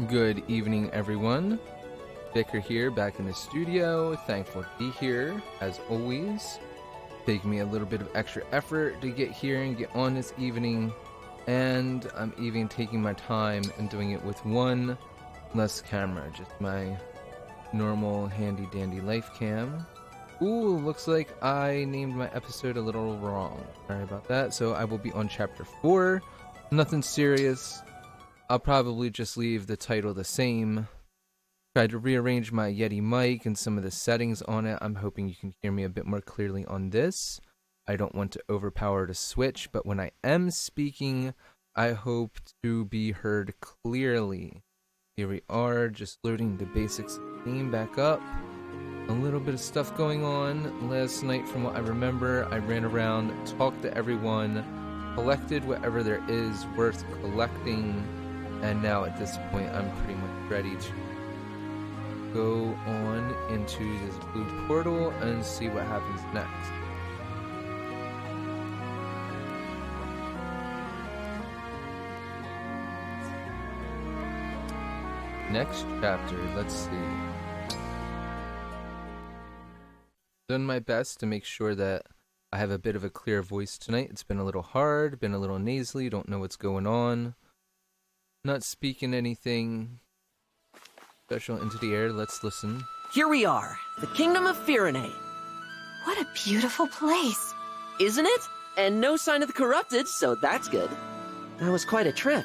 Good evening, everyone. Vykker here, back in the studio. Thankful to be here, as always. Taking me a little bit of extra effort to get here and get on this evening. And I'm even taking my time and doing it with one less camera. Just my normal handy-dandy life cam. Ooh, looks like I named my episode a little wrong. Sorry about that. So I will be on chapter 4. Nothing serious. I'll probably just leave the title the same. Tried to rearrange my Yeti mic and some of the settings on it. I'm hoping you can hear me a bit more clearly on this. I don't want to overpower the switch, but when I am speaking, I hope to be heard clearly. Here we are, just loading the basics of the game back up. A little bit of stuff going on. Last night, from what I remember, I ran around, talked to everyone, collected whatever there is worth collecting. And now at this point, I'm pretty much ready to go on into this blue portal and see what happens next. Next chapter, let's see. Done my best to make sure that I have a bit of a clear voice tonight. It's been a little hard, been a little nasally, don't know what's going on. Not speaking anything special into the air. Let's listen. Here we are, the kingdom of Firene. What a beautiful place. Isn't it? And no sign of the corrupted, so that's good. That was quite a trip.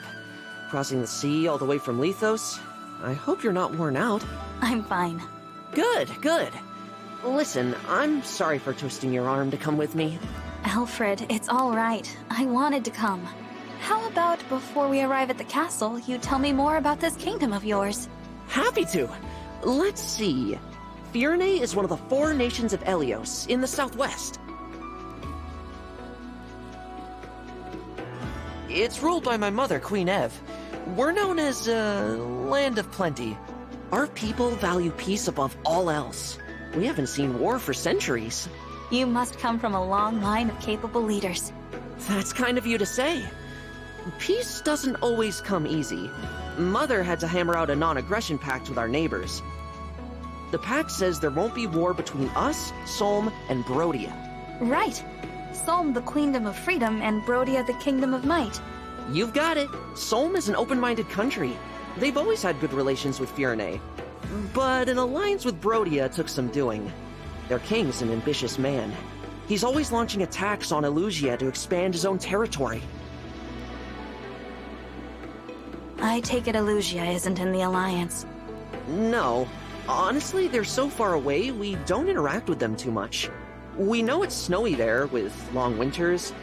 Crossing the sea all the way from Lethos. I hope you're not worn out. I'm fine. Good, good. Listen, I'm sorry for twisting your arm to come with me. Alfred, it's all right. I wanted to come. How about before we arrive at the castle, you tell me more about this kingdom of yours? Happy to. Let's see. Firene is one of the 4 nations of Elios in the southwest. It's ruled by my mother, Queen Ev. We're known as, Land of Plenty. Our people value peace above all else. We haven't seen war for centuries. You must come from a long line of capable leaders. That's kind of you to say. Peace doesn't always come easy. Mother had to hammer out a non-aggression pact with our neighbors. The pact says there won't be war between us, Solm, and Brodia. Right. Solm the Queendom of Freedom and Brodia the Kingdom of Might. You've got it. Solm is an open-minded country. They've always had good relations with Firene. But an alliance with Brodia took some doing. Their king's an ambitious man. He's always launching attacks on Elusia to expand his own territory. I take it Elusia isn't in the Alliance. No. Honestly, they're so far away, we don't interact with them too much. We know it's snowy there, with long winters,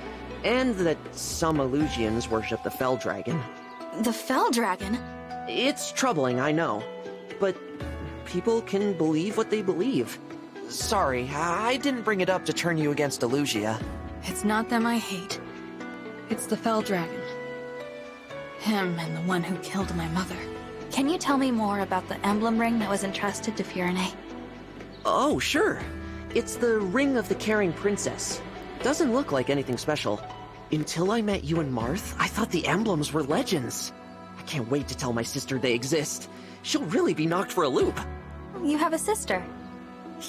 and that some Elusians worship the Fell Dragon. The Fell Dragon? It's troubling, I know. But people can believe what they believe. Sorry, I didn't bring it up to turn you against Elusia. It's not them I hate. It's the Fell Dragon. Him and the one who killed my mother. Can you tell me more about the emblem ring that was entrusted to Firene? Oh, sure. It's the Ring of the Caring Princess. Doesn't look like anything special. Until I met you and Marth, I thought the emblems were legends. I can't wait to tell my sister they exist. She'll really be knocked for a loop. You have a sister.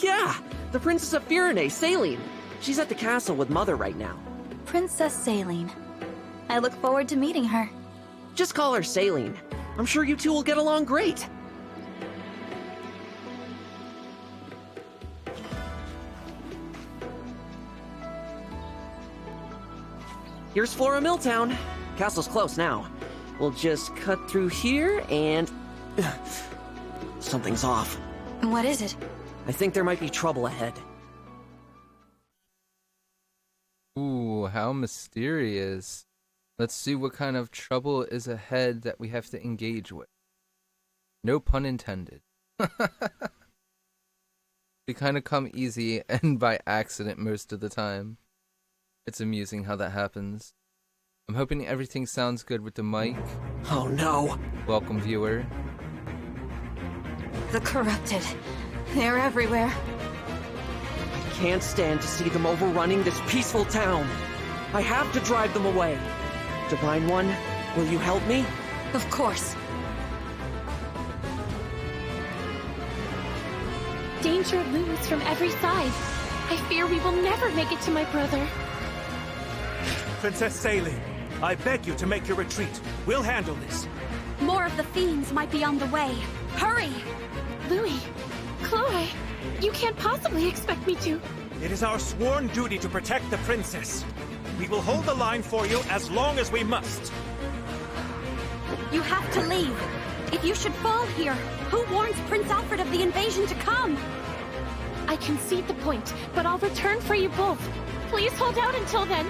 Yeah, the Princess of Firene, Saline. She's at the castle with Mother right now. Princess Saline. I look forward to meeting her. Just call her Saline. I'm sure you two will get along great. Here's Flora Milltown. Castle's close now. We'll just cut through here and... Something's off. What is it? I think there might be trouble ahead. Ooh, how mysterious. Let's see what kind of trouble is ahead that we have to engage with. No pun intended. They kind of come easy and by accident most of the time. It's amusing how that happens. I'm hoping everything sounds good with the mic. Oh no. Welcome, viewer. The corrupted. They're everywhere. I can't stand to see them overrunning this peaceful town. I have to drive them away. Divine One, will you help me? Of course. Danger looms from every side. I fear we will never make it to my brother. Princess Saline, I beg you to make your retreat. We'll handle this. More of the fiends might be on the way. Hurry! Louis, Chloe, you can't possibly expect me to. It is our sworn duty to protect the princess. We will hold the line for you as long as we must. You have to leave. If you should fall here, who warns Prince Alfred of the invasion to come? I concede the point, but I'll return for you both. Please hold out until then.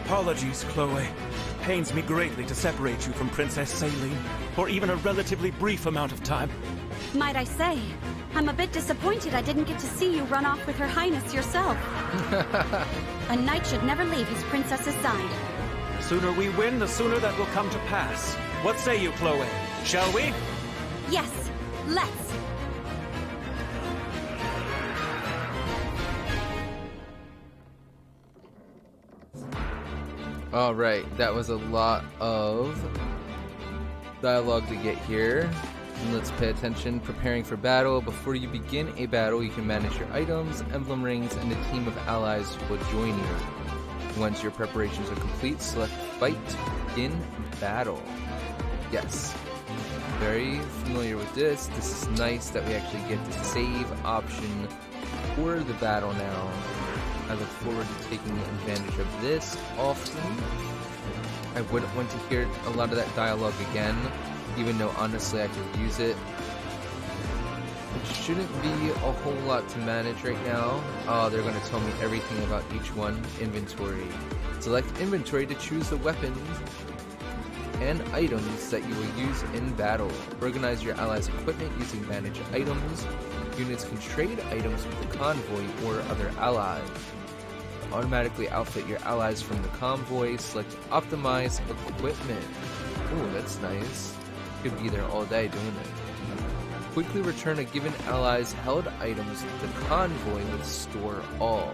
Apologies, Chloe. Pains me greatly to separate you from Princess Saline for even a relatively brief amount of time. Might I say, I'm a bit disappointed I didn't get to see you run off with Her Highness yourself. A knight should never leave his princess's side. The sooner we win, the sooner that will come to pass. What say you, Chloe? Shall we? Yes, let's. Alright, that was a lot of dialogue to get here. And let's pay attention. Preparing for battle. Before you begin a battle, you can manage your items, emblem rings, and a team of allies who will join you. Once your preparations are complete, select Fight in Battle. Yes. Very familiar with this. This is nice that we actually get the save option for the battle now. I look forward to taking advantage of this often. I wouldn't want to hear a lot of that dialogue again, even though honestly I could use it. It shouldn't be a whole lot to manage right now. Oh, they're going to tell me everything about each one. Inventory. Select inventory to choose the weapons and items that you will use in battle. Organize your allies' equipment using manage items. Units can trade items with the convoy or other allies. Automatically outfit your allies from the convoy. Select optimize equipment. Ooh, that's nice. Could be there all day doing it. Quickly return a given ally's held items to the convoy with store all.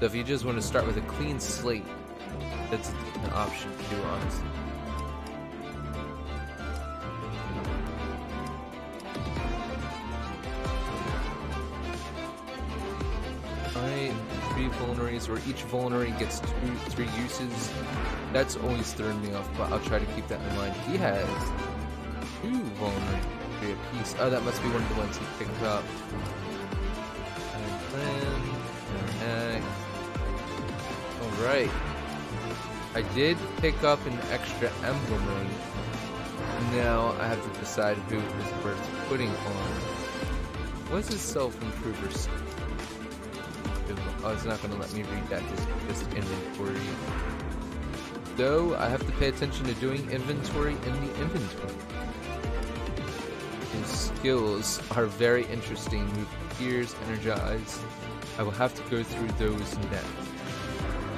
So if you just want to start with a clean slate, that's an option to do, honestly. Alright, 3 vulneraries, or each vulnerary gets 3 uses. That's always thrown me off, but I'll try to keep that in mind. He has 2 vulnerary, 3 apiece. Oh, that must be one of the ones he picked up. Alright. I did pick up an extra emblem ring. Now I have to decide who is worth putting on. What's his self-improver? Oh, it's not going to let me read that, just inventory. Though, I have to pay attention to doing inventory in the inventory. His skills are very interesting. Move gears, energize. I will have to go through those next.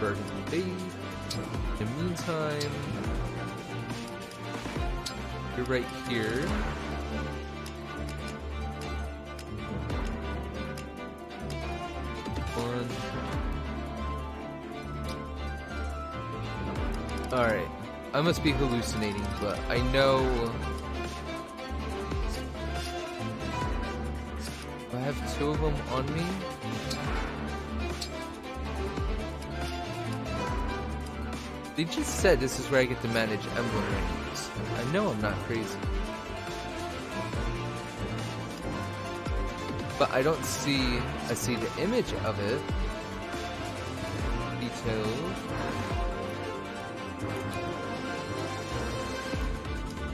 Burden fade. In the meantime, you're right here. Alright, I must be hallucinating, but I know I have 2 of them on me. They just said this is where I get to manage emblem rings. I know I'm not crazy. But I don't see, I see the image of it. Details.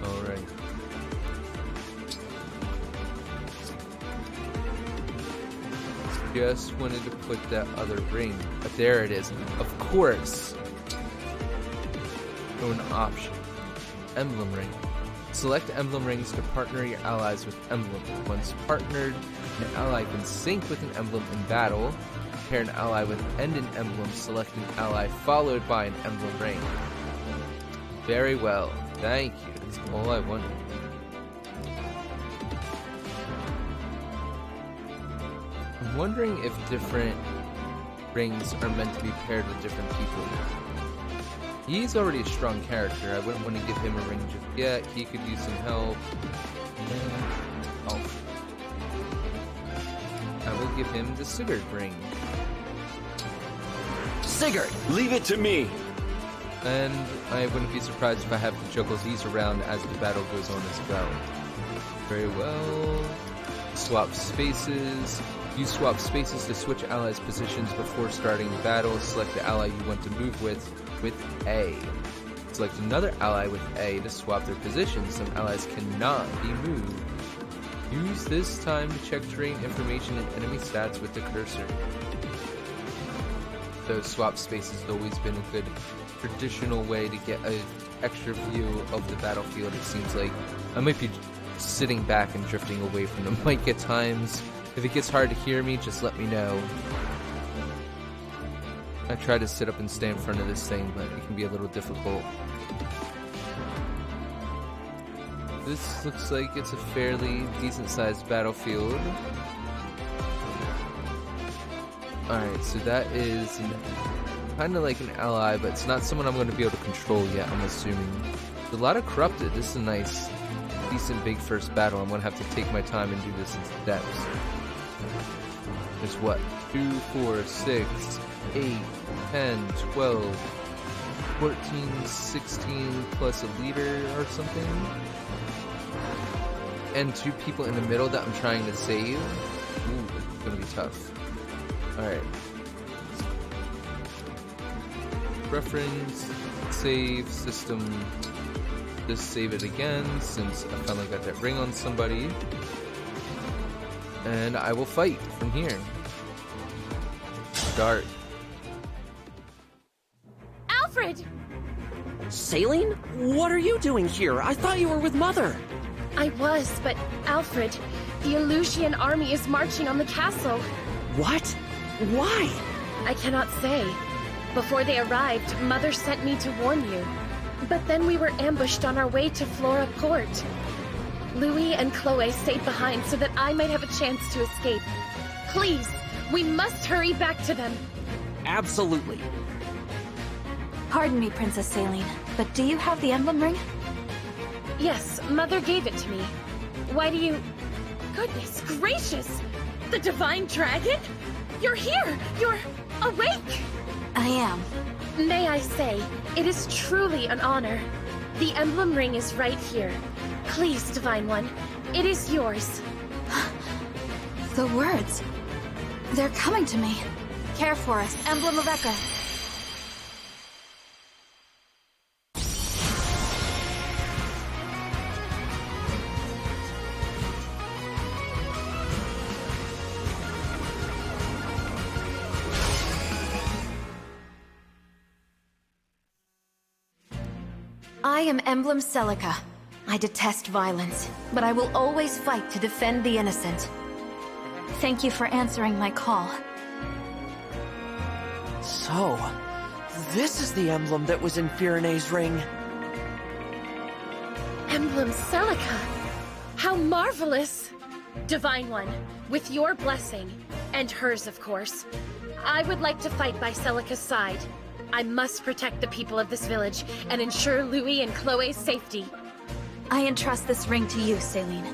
Alright. Just wanted to put that other ring. But there it is. Of course. An option. Emblem ring. Select emblem rings to partner your allies with emblems. Once partnered, an ally can sync with an emblem in battle. Pair an ally with and an emblem. Select an ally followed by an emblem ring. Very well. Thank you. That's all I wanted. I'm wondering if different rings are meant to be paired with different people. He's already a strong character. I wouldn't want to give him a ring just yet. He could use some help. Alfred. I will give him the Sigurd ring. Sigurd, leave it to me! And I wouldn't be surprised if I have to juggle these around as the battle goes on as well. Very well. Swap spaces. Use swap spaces to switch allies' positions before starting the battle. Select the ally you want to move with A. Select another ally with A to swap their positions. Some allies cannot be moved. Use this time to check terrain information and enemy stats with the cursor. So swap spaces has always been a good traditional way to get an extra view of the battlefield. It seems like I might be sitting back and drifting away from the mic at times. If it gets hard to hear me, just let me know. I try to sit up and stay in front of this thing, but it can be a little difficult. This looks like it's a fairly decent-sized battlefield. Alright, so that is kind of like an ally, but it's not someone I'm going to be able to control yet, I'm assuming. There's a lot of corrupted. This is a nice, decent, big first battle. I'm going to have to take my time and do this in steps. There's what? 2, 4, 6, 8, 10, 12, 14, 16 plus a leader or something. And 2 people in the middle that I'm trying to save. Ooh, it's going to be tough. Alright. Reference, save, system. Just save it again since I finally got that ring on somebody. And I will fight from here. Start. Alfred! Saline? What are you doing here? I thought you were with Mother. I was, but Alfred, the Elusian army is marching on the castle. What? Why? I cannot say. Before they arrived, Mother sent me to warn you. But then we were ambushed on our way to Flora Port. Louis and Chloe stayed behind so that I might have a chance to escape. Please, we must hurry back to them. Absolutely. Pardon me, Princess Saline, but do you have the emblem ring? Yes, Mother gave it to me. Why do you... Goodness gracious! The Divine Dragon? You're here! You're awake! I am. May I say, it is truly an honor. The emblem ring is right here. Please, Divine One, it is yours. The words. They're coming to me. Care for us, Emblem of Vykker. I am Emblem Celica. I detest violence, but I will always fight to defend the innocent. Thank you for answering my call. So, this is the emblem that was in Firene's ring. Emblem Celica! How marvelous! Divine One, with your blessing, and hers of course, I would like to fight by Celica's side. I must protect the people of this village and ensure Louis and Chloe's safety. I entrust this ring to you, Saline.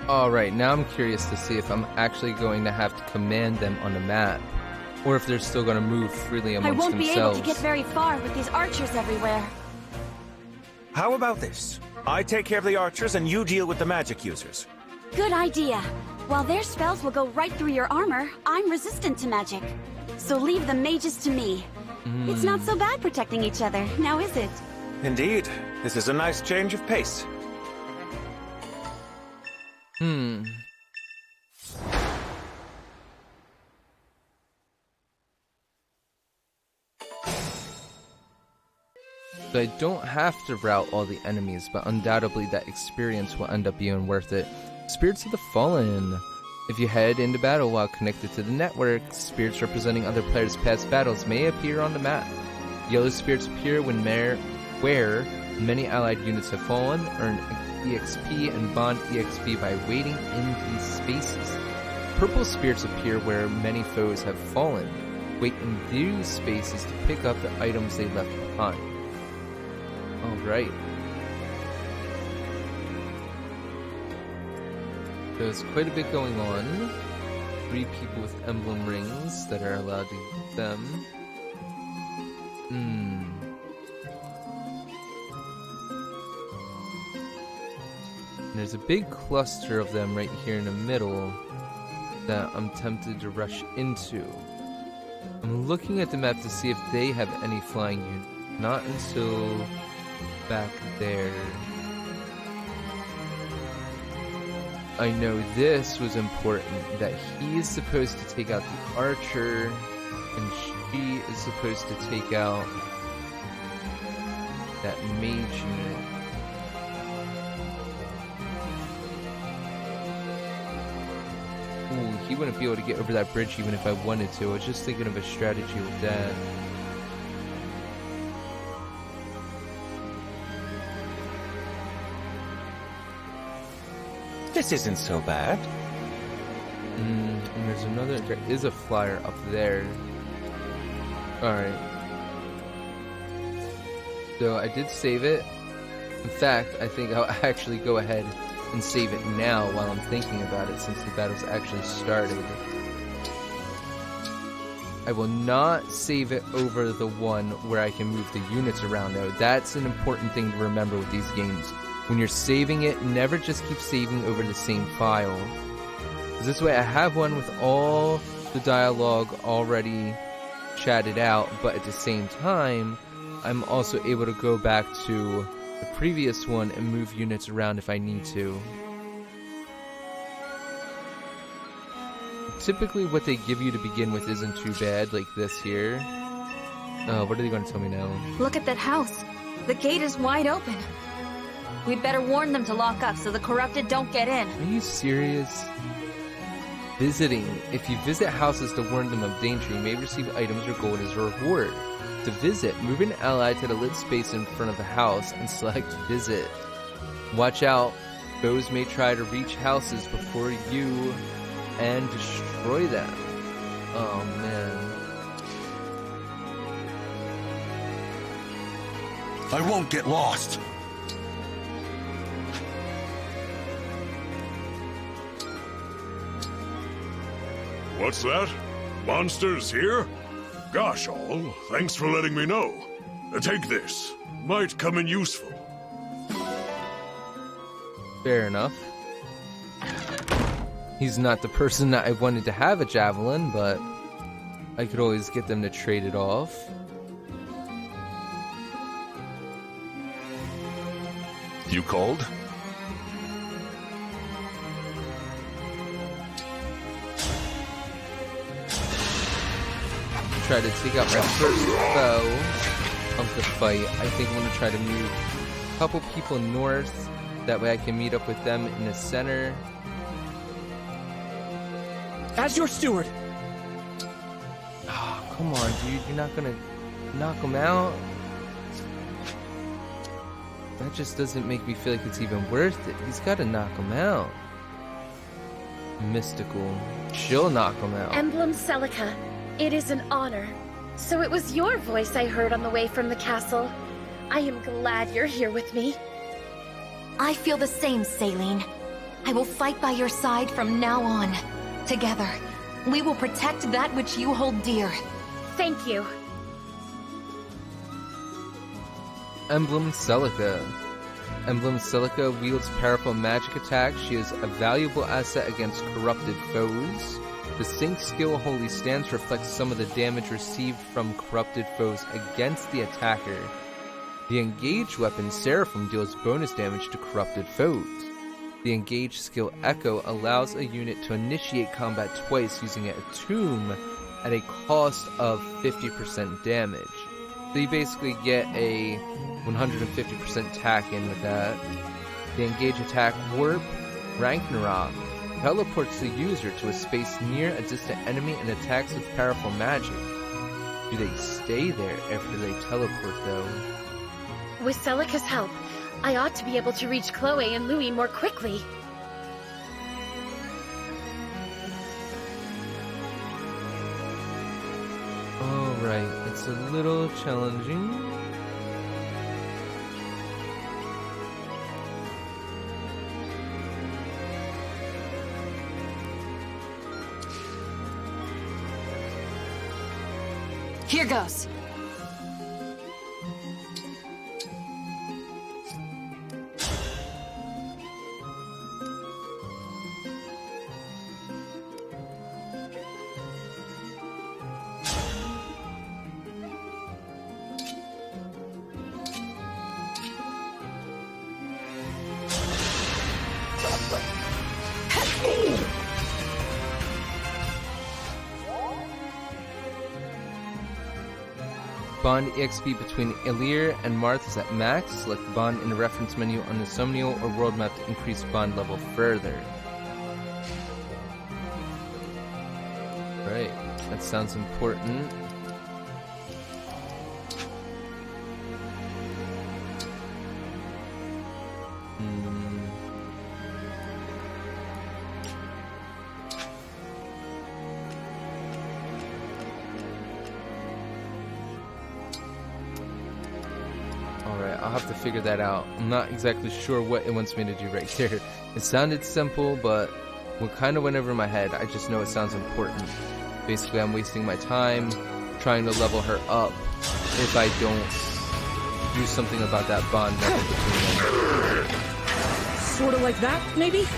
Alright, now I'm curious to see if I'm actually going to have to command them on the map, or if they're still going to move freely amongst themselves. I won't be able to get very far with these archers everywhere. How about this? I take care of the archers and you deal with the magic users. Good idea. While their spells will go right through your armor, I'm resistant to magic. So leave the mages to me. It's not so bad protecting each other, now is it? Indeed. This is a nice change of pace. So I don't have to route all the enemies, but undoubtedly that experience will end up being worth it. Spirits of the Fallen. If you head into battle while connected to the network, spirits representing other players' past battles may appear on the map. Yellow spirits appear where many allied units have fallen. Earn EXP and bond EXP by waiting in these spaces. Purple spirits appear where many foes have fallen. Wait in these spaces to pick up the items they left behind. All right. There's quite a bit going on. 3 people with emblem rings that are allowed to use them. And there's a big cluster of them right here in the middle that I'm tempted to rush into. I'm looking at the map to see if they have any flying units. Not until back there. I know this was important, that he is supposed to take out the archer, and she is supposed to take out that mage unit. Ooh, he wouldn't be able to get over that bridge even if I wanted to. I was just thinking of a strategy with that. This isn't so bad. And there's another. There is a flyer up there. Alright. So I did save it. In fact, I think I'll actually go ahead and save it now while I'm thinking about it, since the battle's actually started. I will not save it over the one where I can move the units around, though. That's an important thing to remember with these games. When you're saving it, never just keep saving over the same file. Because this way I have one with all the dialogue already chatted out, but at the same time, I'm also able to go back to the previous one and move units around if I need to. Typically what they give you to begin with isn't too bad, like this here. Oh, what are they going to tell me now? Look at that house. The gate is wide open. We'd better warn them to lock up so the corrupted don't get in. Are you serious? Visiting. If you visit houses to warn them of danger, you may receive items or gold as a reward. To visit, move an ally to the lit space in front of the house and select visit. Watch out. Foes may try to reach houses before you and destroy them. Oh man. I won't get lost. What's that? Monsters here? Gosh all, thanks for letting me know. Take this. Might come in useful. Fair enough. He's not the person that I wanted to have a javelin, but I could always get them to trade it off. You called? Try to take out my first foe of the fight. I think I'm going to try to move a couple people north. That way I can meet up with them in the center. As your steward. Oh, come on, dude. You're not going to knock him out? That just doesn't make me feel like it's even worth it. He's got to knock him out. Mystical. She'll knock him out. Emblem Celica. It is an honor. So it was your voice I heard on the way from the castle. I am glad you're here with me. I feel the same, Saline. I will fight by your side from now on. Together, we will protect that which you hold dear. Thank you. Emblem Celica. Emblem Celica wields powerful magic attacks. She is a valuable asset against corrupted foes. The sync skill Holy Stance reflects some of the damage received from corrupted foes against the attacker. The engaged weapon Seraphim deals bonus damage to corrupted foes. The engaged skill Echo allows a unit to initiate combat twice using an Attune at a cost of 50% damage. So you basically get a 150% tack in with that. The engage attack Warp Ragnarok teleports the user to a space near a distant enemy and attacks with powerful magic. Do they stay there after they teleport though? With Celica's help, I ought to be able to reach Chloe and Louis more quickly. Alright, it's a little challenging. Here goes. Bond EXP between Elir and Marth is at max. Select the bond in the reference menu on the Somnial or world map to increase bond level further. Right, that sounds important. I'll have to figure that out. I'm not exactly sure what it wants me to do right here. It sounded simple, but what kind of went over my head, I just know it sounds important. Basically, I'm wasting my time trying to level her up if I don't do something about that bond level between them. Sort of like that, maybe?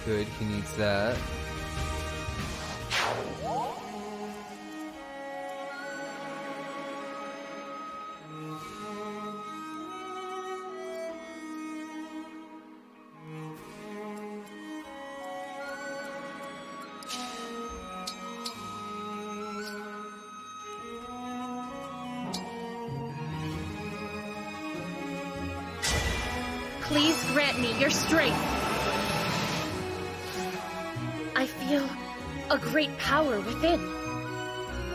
Good, he needs that. Please grant me your strength. I feel a great power within.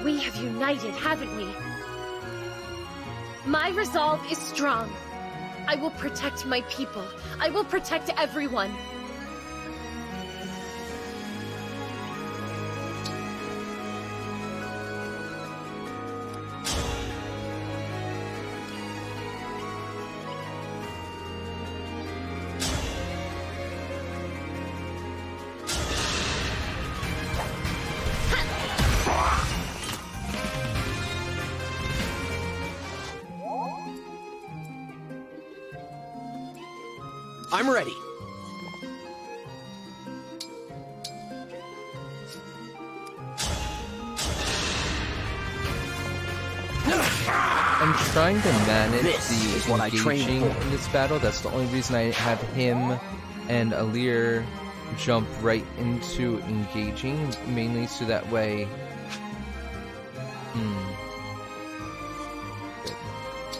We have united, haven't we? My resolve is strong. I will protect my people. I will protect everyone. I'm ready. I'm trying to manage This is what I the trained engaging for. in this battle. That's the only reason I have him and Elir jump right into engaging, mainly so that way...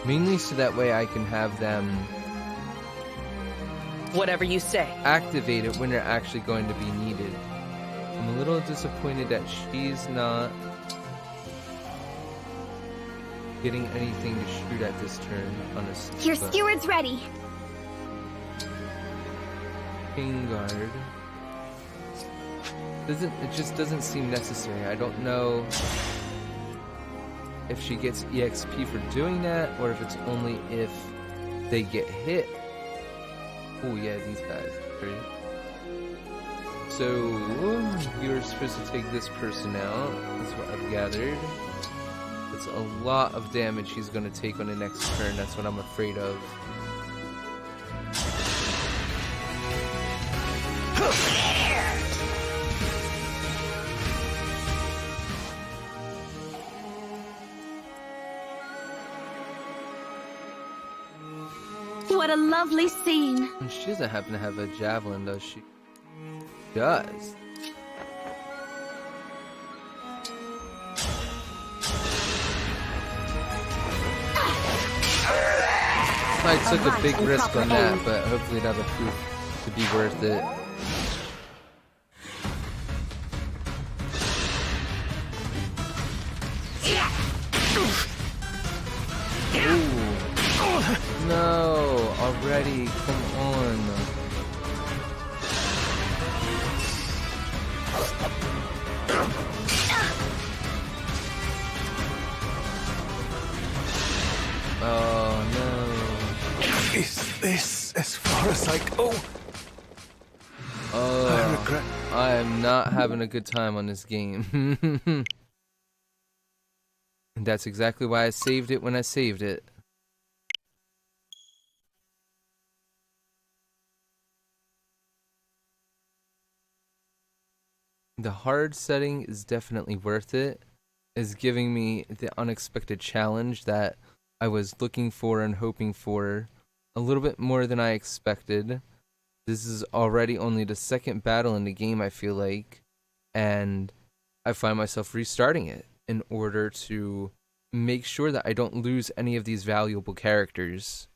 Mainly so that way I can have them... Whatever you say. activate it when they're actually going to be needed. I'm a little disappointed that she's not getting anything to shoot at this turn, honestly. Your but steward's ready. King Guard it just doesn't seem necessary. I don't know if she gets EXP for doing that or if it's only if they get hit. Oh yeah, these guys. Great. So, you're supposed to take this person out. That's what I've gathered. It's a lot of damage he's going to take on the next turn. That's what I'm afraid of. What a lovely scene. And she doesn't happen to have a javelin, does she? Does. I took a big risk on that, but hopefully that'll prove to be worth it. Ooh. No, already, come on. Oh no. Is this as far as I go? I regret. I am not having a good time on this game. And that's exactly why I saved it when I saved it. The hard setting is definitely worth it. It's giving me the unexpected challenge that I was looking for and hoping for a little bit more than I expected. This is already only the second battle in the game, I feel like, and I find myself restarting it in order to make sure that I don't lose any of these valuable characters.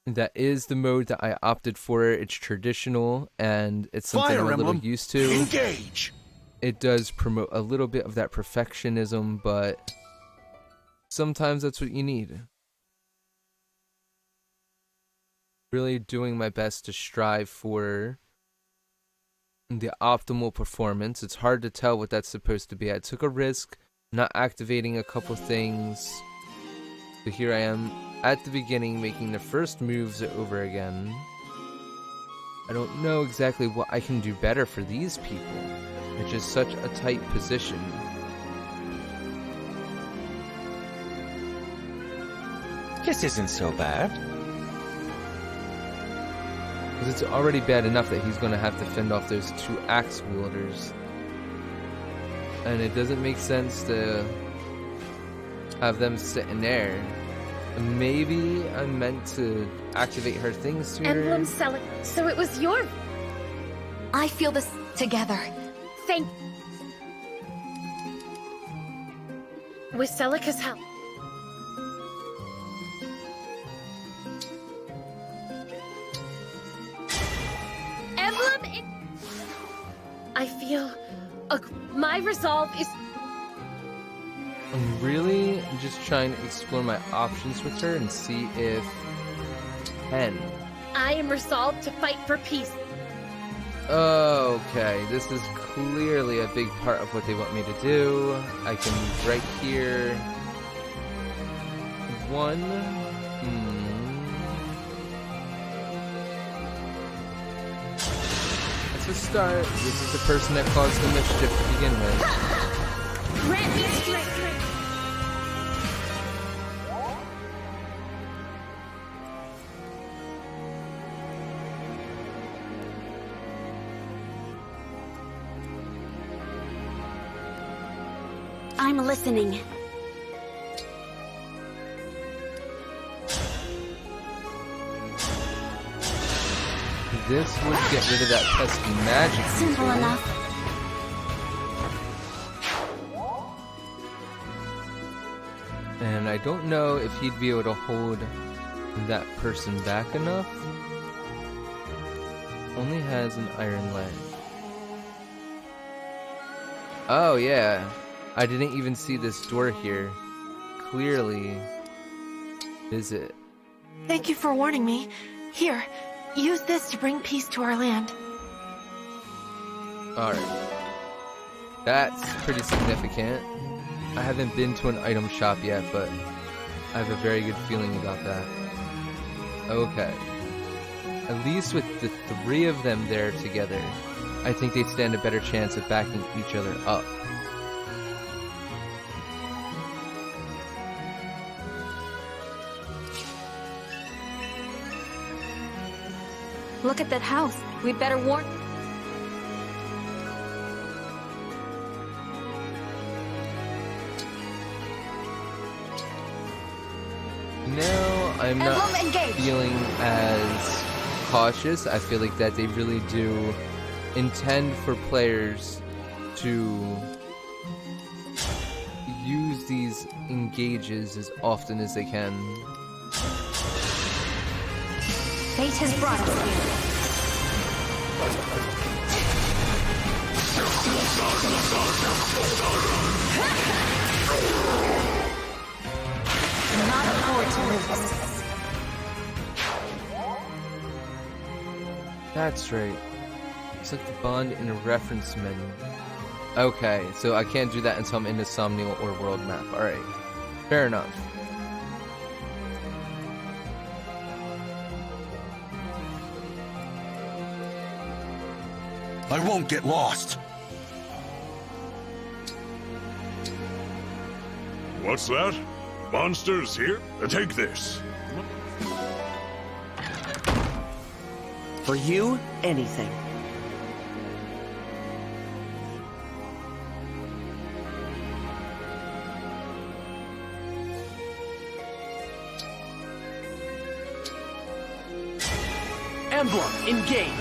That is the mode that I opted for. It's traditional, and it's something I'm a little used to. Engage! It does promote a little bit of that perfectionism, but sometimes that's what you need. Really doing my best to strive for the optimal performance. It's hard to tell what that's supposed to be. I took a risk not activating a couple things. So here I am at the beginning making the first moves over again. I don't know exactly what I can do better for these people. It's just such a tight position. This isn't so bad. Because it's already bad enough that he's going to have to fend off those two axe wielders. And it doesn't make sense to have them sitting there. Maybe I'm meant to activate her things sooner. Emblem Celica. So it was your... I feel this together. Thank... With Celica's help. Emblem in... I feel... my resolve is... I'm really just trying to explore my options with her and see if 10. I am resolved to fight for peace. Okay, this is clearly a big part of what they want me to do. I can right here. 1. That's a start. This is the person that caused the mischief to begin with. Grant me strength. I'm listening. This would get rid of that pesky magic. Simple enough. And I don't know if he'd be able to hold that person back enough. Only has an iron leg. Oh yeah, I didn't even see this door here. Clearly, visit. Thank you for warning me. Here, use this to bring peace to our land. Alright. That's pretty significant. I haven't been to an item shop yet, but I have a very good feeling about that. Okay. At least with the 3 of them there together, I think they'd stand a better chance of backing each other up. Look at that house. We'd better warn... No, I'm not feeling as cautious. I feel like that they really do intend for players to use these engages as often as they can. Fate has brought us here. Not afford to lose. That's right. It's like the bond in a reference menu. Okay, so I can't do that until I'm in the Somnial or world map. Alright. Fair enough. I won't get lost. What's that? Monsters here? Take this. For you, anything. Emblem, engage!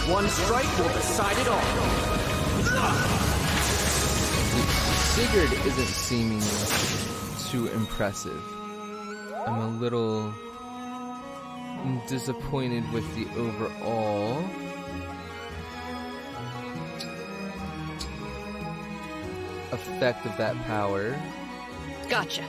One strike will decide it all. Sigurd isn't seeming too impressive. I'm a little disappointed with the overall. Effect of that power. Gotcha.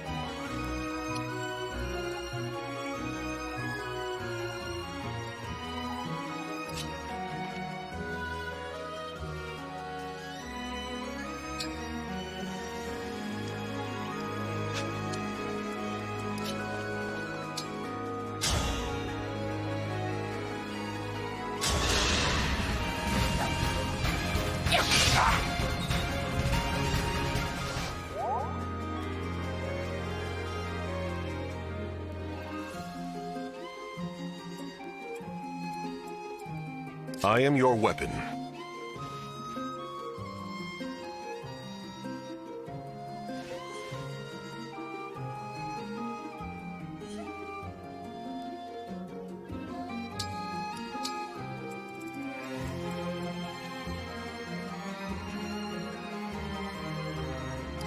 I am your weapon.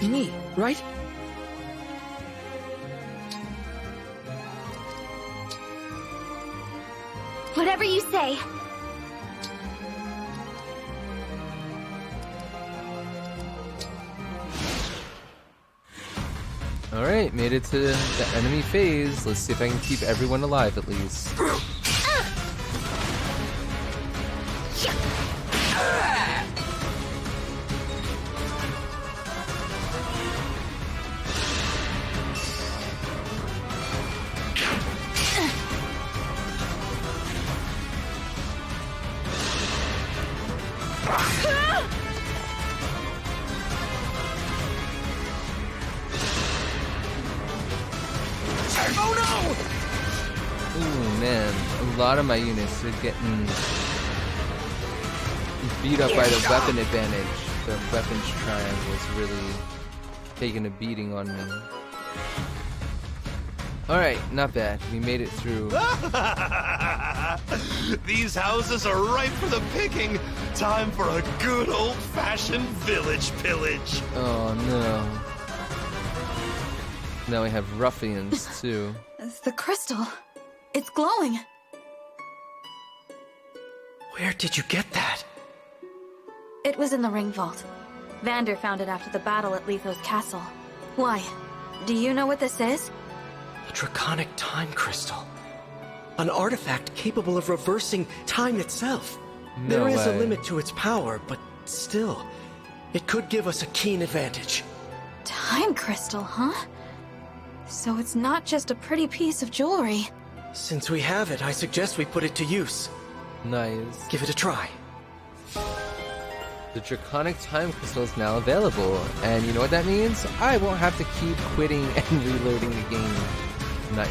Me, right? Whatever you say. Alright, made it to the enemy phase. Let's see if I can keep everyone alive at least. Ooh, man, a lot of my units are getting beat up by the weapon advantage. The weapons triangle is really taking a beating on me. Alright, not bad. We made it through. These houses are ripe for the picking. Time for a good old-fashioned village pillage. Oh no. Now we have ruffians too. It's the crystal. It's glowing. Where did you get that? It was in the ring vault. Vander found it after the battle at Letho's castle. Why? Do you know what this is? A draconic time crystal. An artifact capable of reversing time itself. No There is a way. limit to its power, but still, it could give us a keen advantage. Time crystal, huh? So it's not just a pretty piece of jewelry. Since we have it, I suggest we put it to use. Nice. Give it a try. The Draconic Time Crystal is now available, and you know what that means? I won't have to keep quitting and reloading the game. Nice.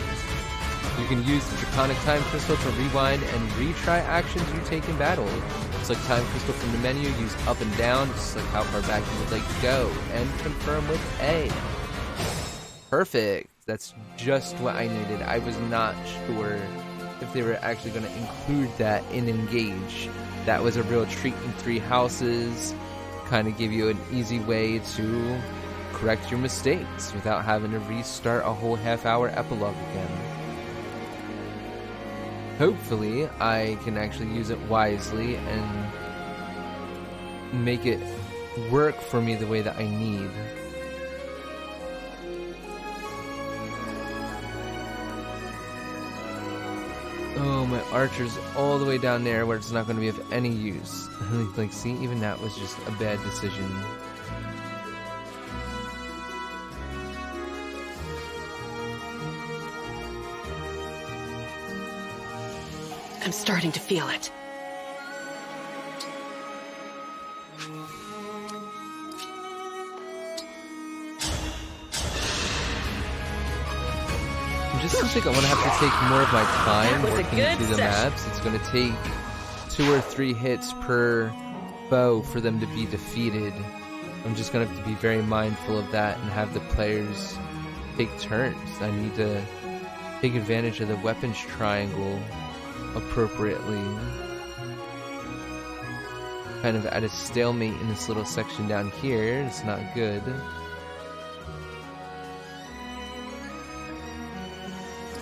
You can use the Draconic Time Crystal to rewind and retry actions you take in battle. Select Time Crystal from the menu, use up and down, select how far back you would like to go, and confirm with A. Perfect. That's just what I needed. I was not sure if they were actually going to include that in Engage. That was a real treat in 3 houses. Kind of give you an easy way to correct your mistakes without having to restart a whole half-hour epilogue again. Hopefully, I can actually use it wisely and make it work for me the way that I need. Oh, my archer's all the way down there where it's not going to be of any use. Like, see, even that was just a bad decision. I'm starting to feel it. I just think I'm going to have to take more of my time working through the maps. It's going to take 2 or 3 hits per bow for them to be defeated. I'm just going to have to be very mindful of that and have the players take turns. I need to take advantage of the weapons triangle appropriately. Kind of at a stalemate in this little section down here. It's not good.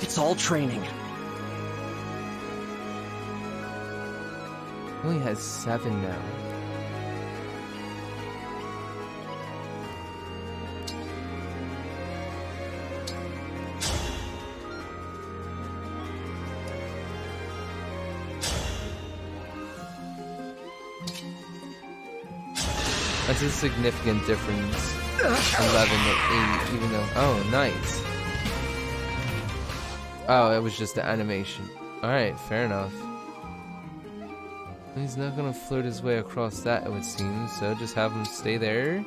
It's all training. He only has 7 now. That's a significant difference. 11 to 8, even though... Oh, nice. Oh, it was just the animation. Alright, fair enough. He's not gonna float his way across that, it would seem, so just have him stay there.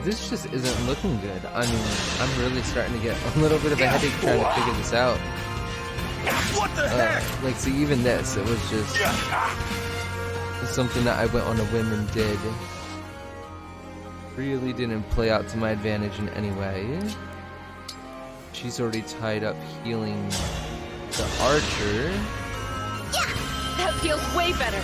This just isn't looking good. I mean, I'm really starting to get a little bit of a headache trying to figure this out. What the heck? Like, see, even this, it was just something that I went on a whim and did. Really didn't play out to my advantage in any way. She's already tied up healing the archer. Yeah, that feels way better.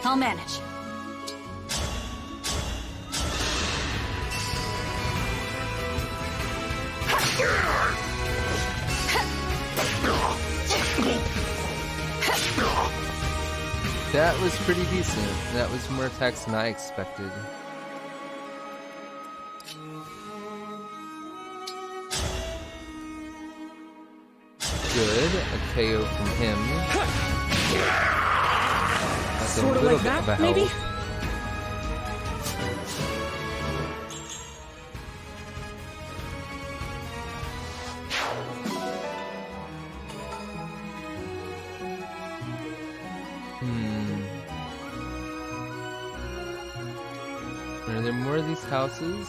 I'll manage. That was pretty decent. That was more attacks than I expected. Good. A KO from him. Sort of like that, maybe? Are there more of these houses?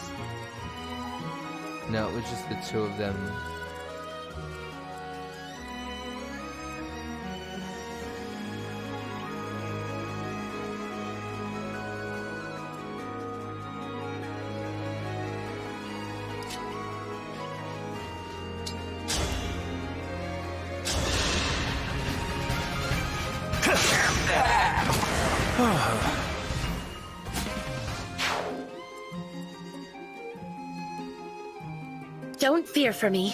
No, it was just the 2 of them. Don't fear for me.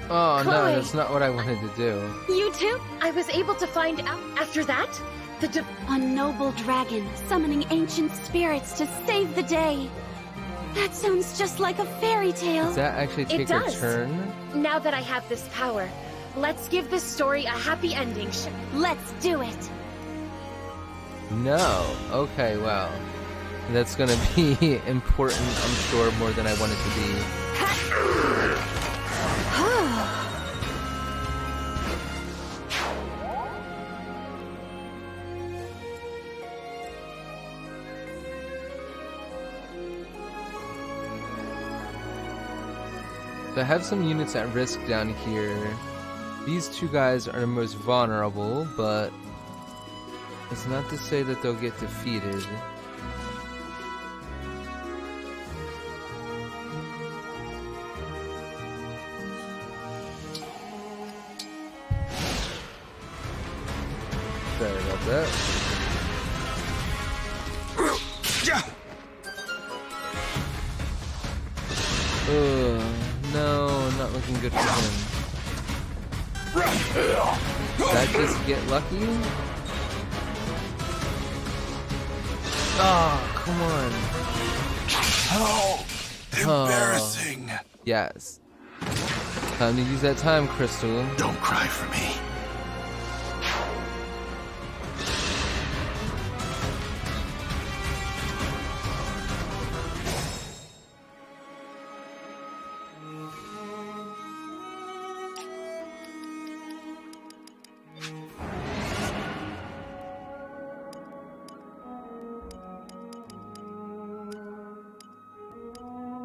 Oh Chloe. no, that's not what I wanted to do. You too? I was able to find out after that. A noble dragon summoning ancient spirits to save the day. That sounds just like a fairy tale. Does that actually take a turn? Now that I have this power, let's give this story a happy ending. Let's do it. No. Okay, well. That's gonna be important, I'm sure, more than I want it to be. So I have some units at risk down here. These two guys are the most vulnerable, but it's not to say that they'll get defeated. Sorry about that. No, not looking good for him. Did that just get lucky? Oh, come on. Oh, embarrassing. Yes. Time to use that time crystal. Don't cry for me.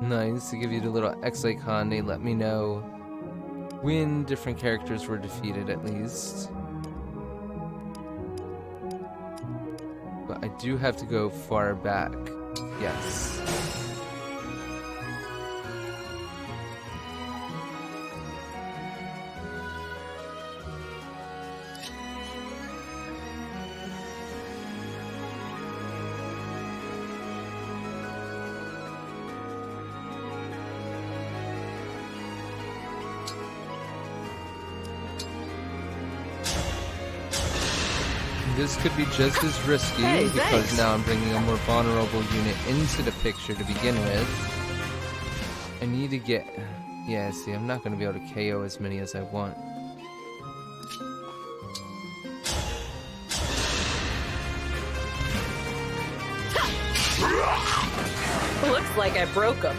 Nice, to give you the little X icon, they let me know when different characters were defeated at least. But I do have to go far back. Yes. This could be just as risky because now I'm bringing a more vulnerable unit into the picture to begin with. I need to get... Yeah, see, I'm not going to be able to KO as many as I want. Looks like I broke him.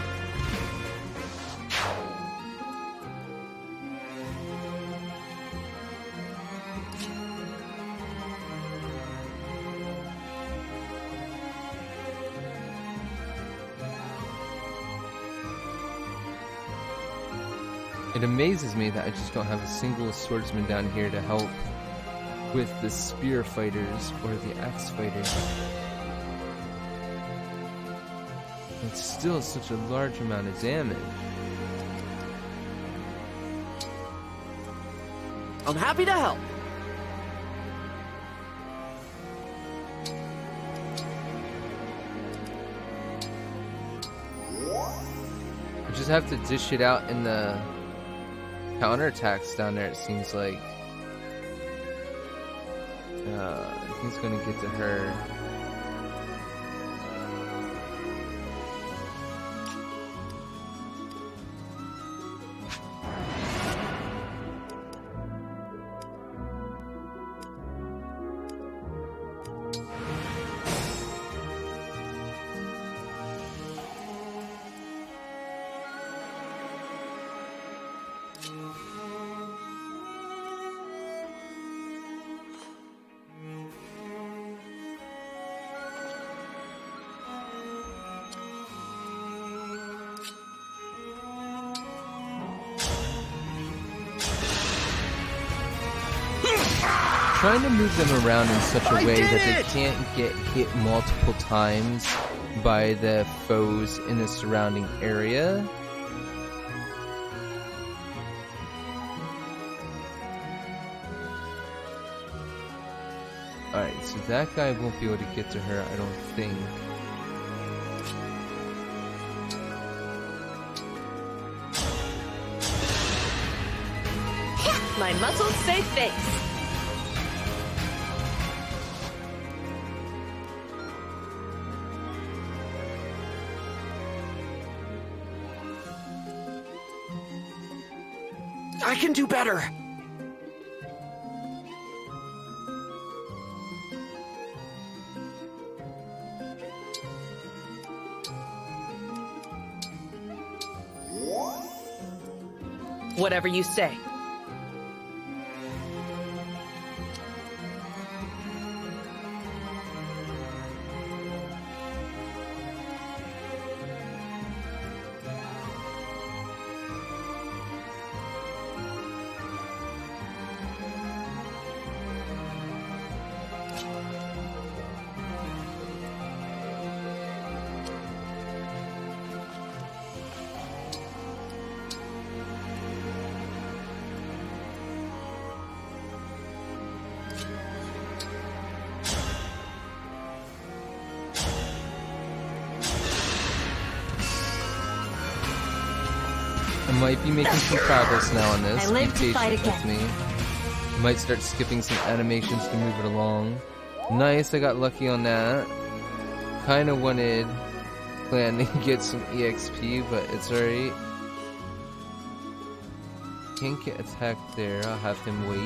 It amazes me that I just don't have a single swordsman down here to help with the spear fighters or the axe fighters. It's still such a large amount of damage. I'm happy to help. I just have to dish it out in the counterattacks down there, it seems like. He's gonna get to her. Trying to move them around in such a way that they can't get hit multiple times by the foes in the surrounding area. Alright, so that guy won't be able to get to her, I don't think. My muscles say thanks. I can do better. Whatever you say. might be making some progress now on this. I live Be to fight patient with me. Might start skipping some animations to move it along. Nice, I got lucky on that. Kinda wanted Plan to get some EXP, but it's alright. Can't get attacked there, I'll have him wait.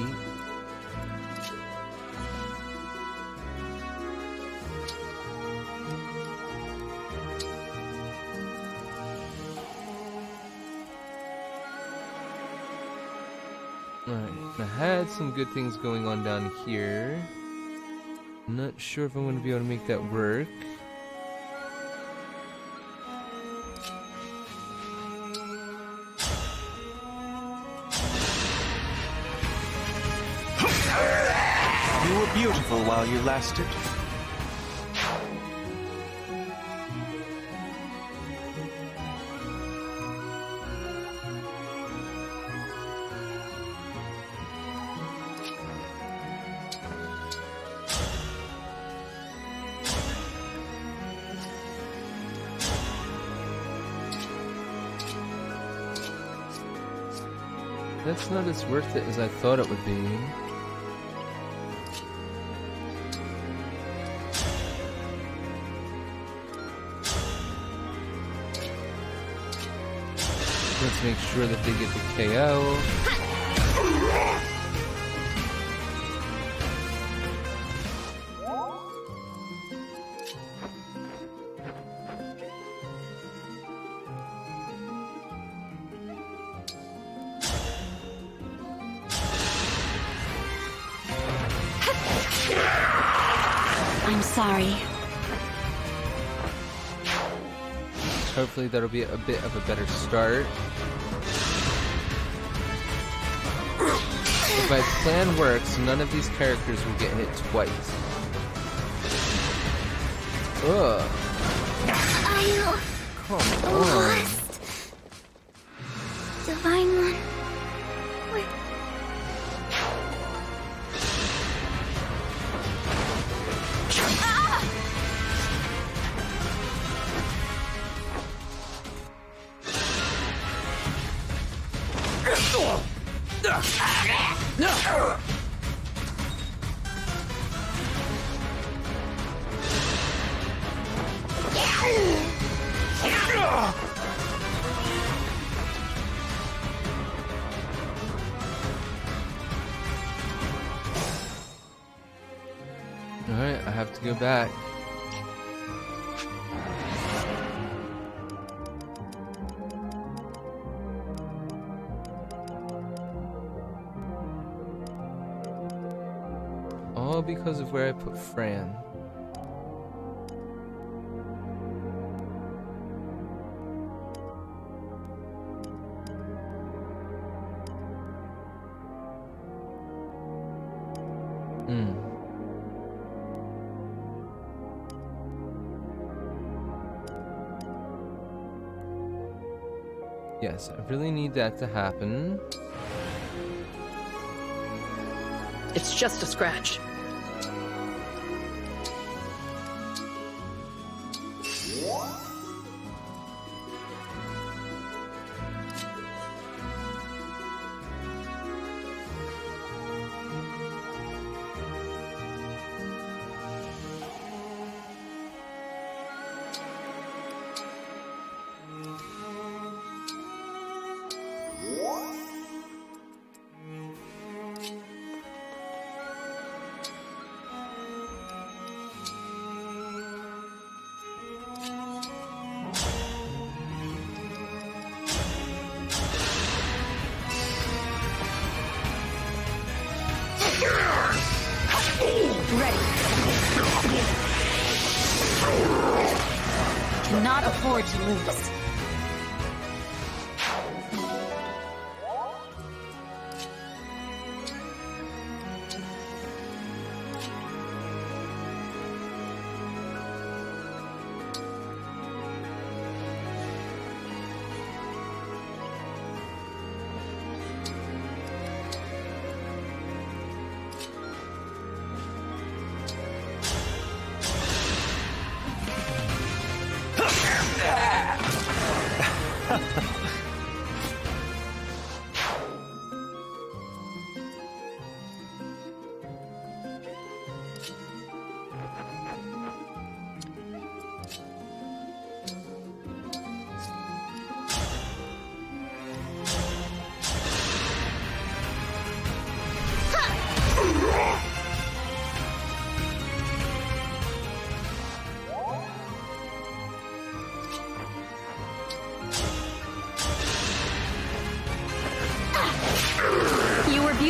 Alright, I had some good things going on down here. I'm not sure if I'm going to be able to make that work. You were beautiful while you lasted. That's not as worth it as I thought it would be. Let's make sure that they get the KO. I'm sorry. Hopefully that'll be a bit of a better start. If my plan works, none of these characters will get hit twice. Ugh. Come on. Divine One. Alright, I have to go back. All because of where I put Fran. Yes, I really need that to happen. It's just a scratch. Cannot afford to lose.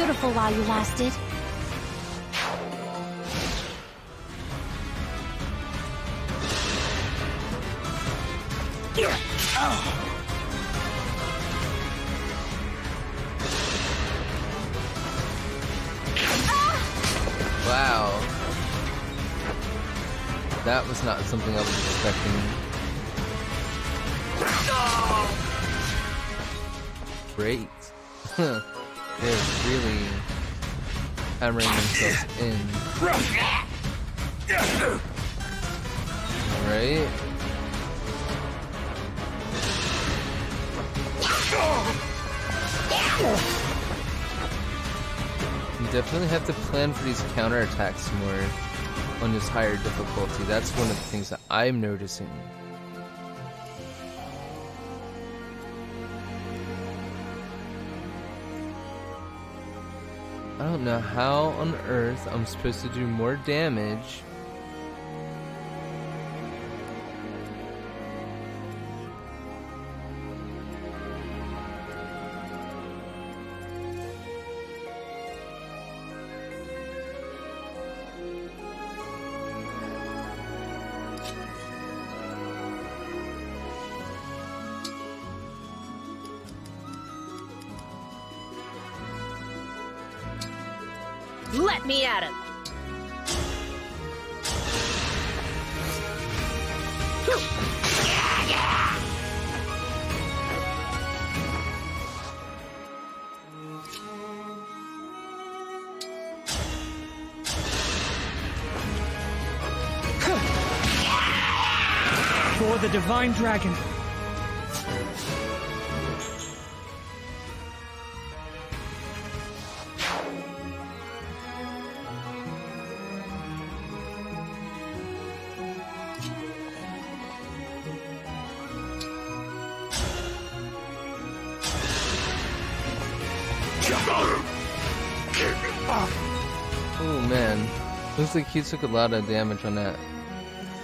beautiful while you lasted. Wow. That was not something I was expecting. Great. They're really hammering themselves in. Right? You definitely have to plan for these counterattacks more on this higher difficulty. That's one of the things that I'm noticing. I don't know how on earth I'm supposed to do more damage . Let me at him! For the Divine Dragon. Oh man, looks like he took a lot of damage on that.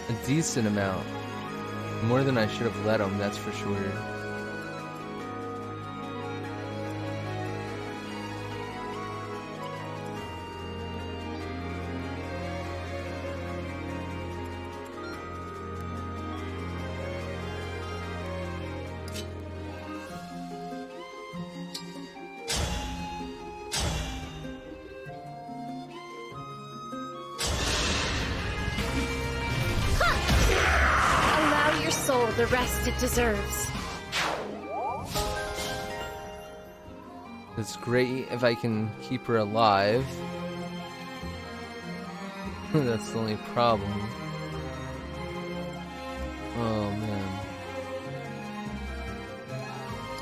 A decent amount. More than I should have let him, that's for sure. The rest it deserves. It's great if I can keep her alive. That's the only problem. Oh man.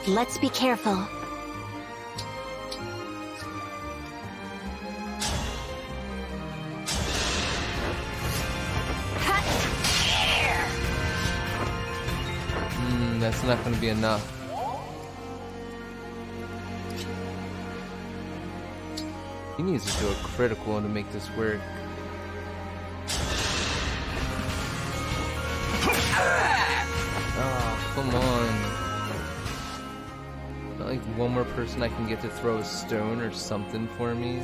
Let's be careful. That's not going to be enough. He needs to do a critical to make this work. Oh, come on. Not like one more person I can get to throw a stone or something for me.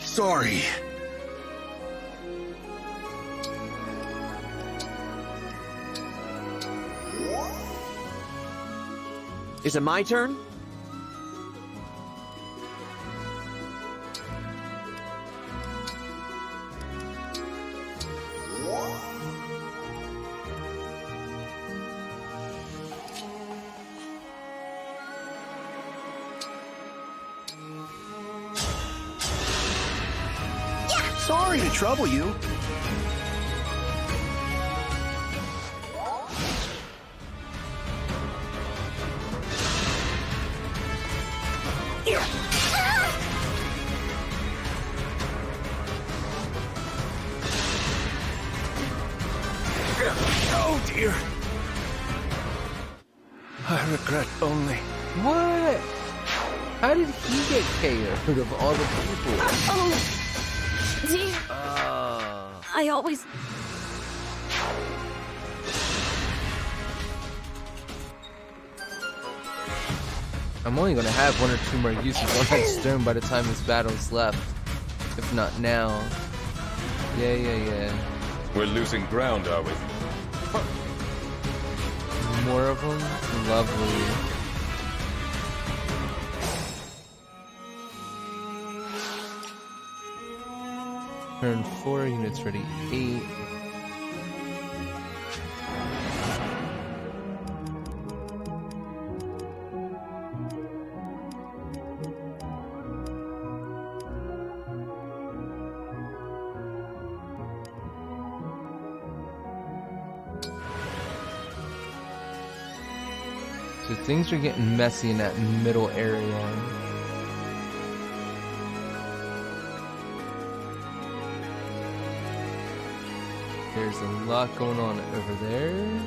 Sorry. Is it my turn? Sorry to trouble you. Oh dear. I regret only. What? How did he get KO'd of all the people? Oh, dear. I always... I'm only gonna have 1 or 2 more uses on that stone by the time this battle's left. If not now. Yeah. We're losing ground, are we? More of them? Lovely. Turn 4, units ready 8. So things are getting messy in that middle area. There's a lot going on over there.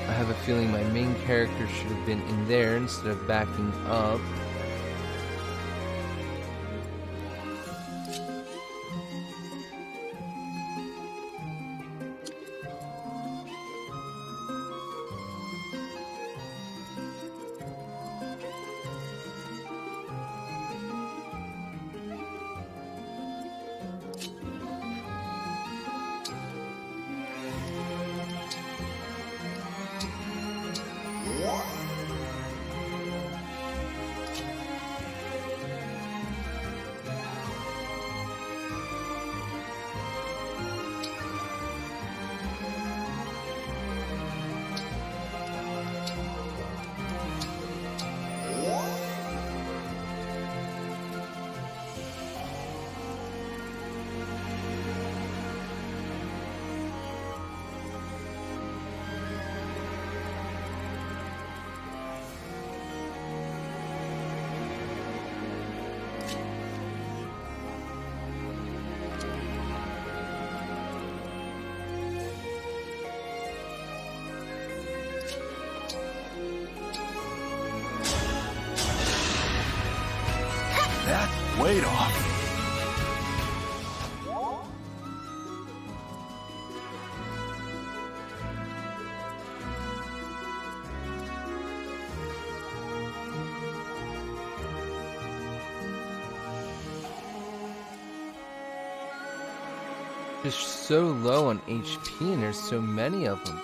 I have a feeling my main character should have been in there instead of backing up. Weight off. Just so low on HP and there's so many of them.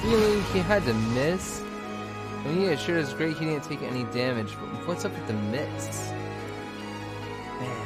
Really? He had to miss? I mean, yeah, it sure is great he didn't take any damage, but what's up with the miss? Man.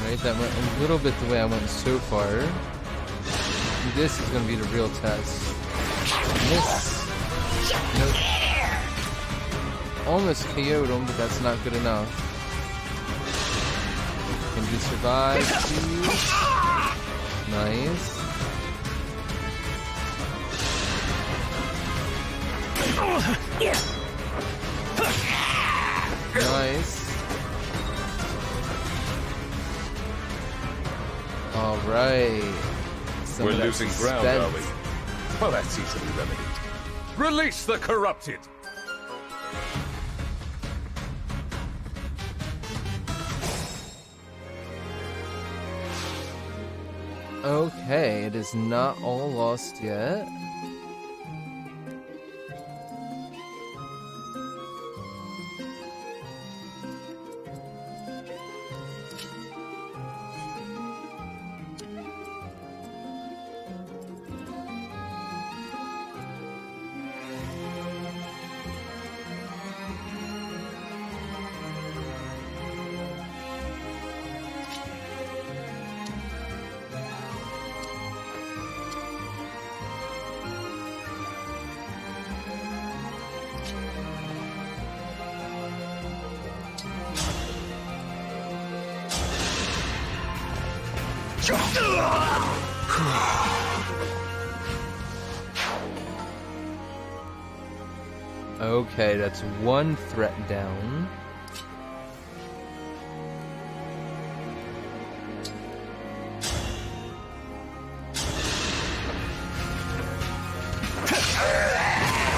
Alright, that went a little bit the way I went so far. This is going to be the real test. This... Nope. Almost KO'd him, but that's not good enough. Can you survive, please? Nice. Nice. Alright. We're losing ground, are we? Well, that's easily remedied. Release the corrupted! Okay, it is not all lost yet. Okay, that's one threat down.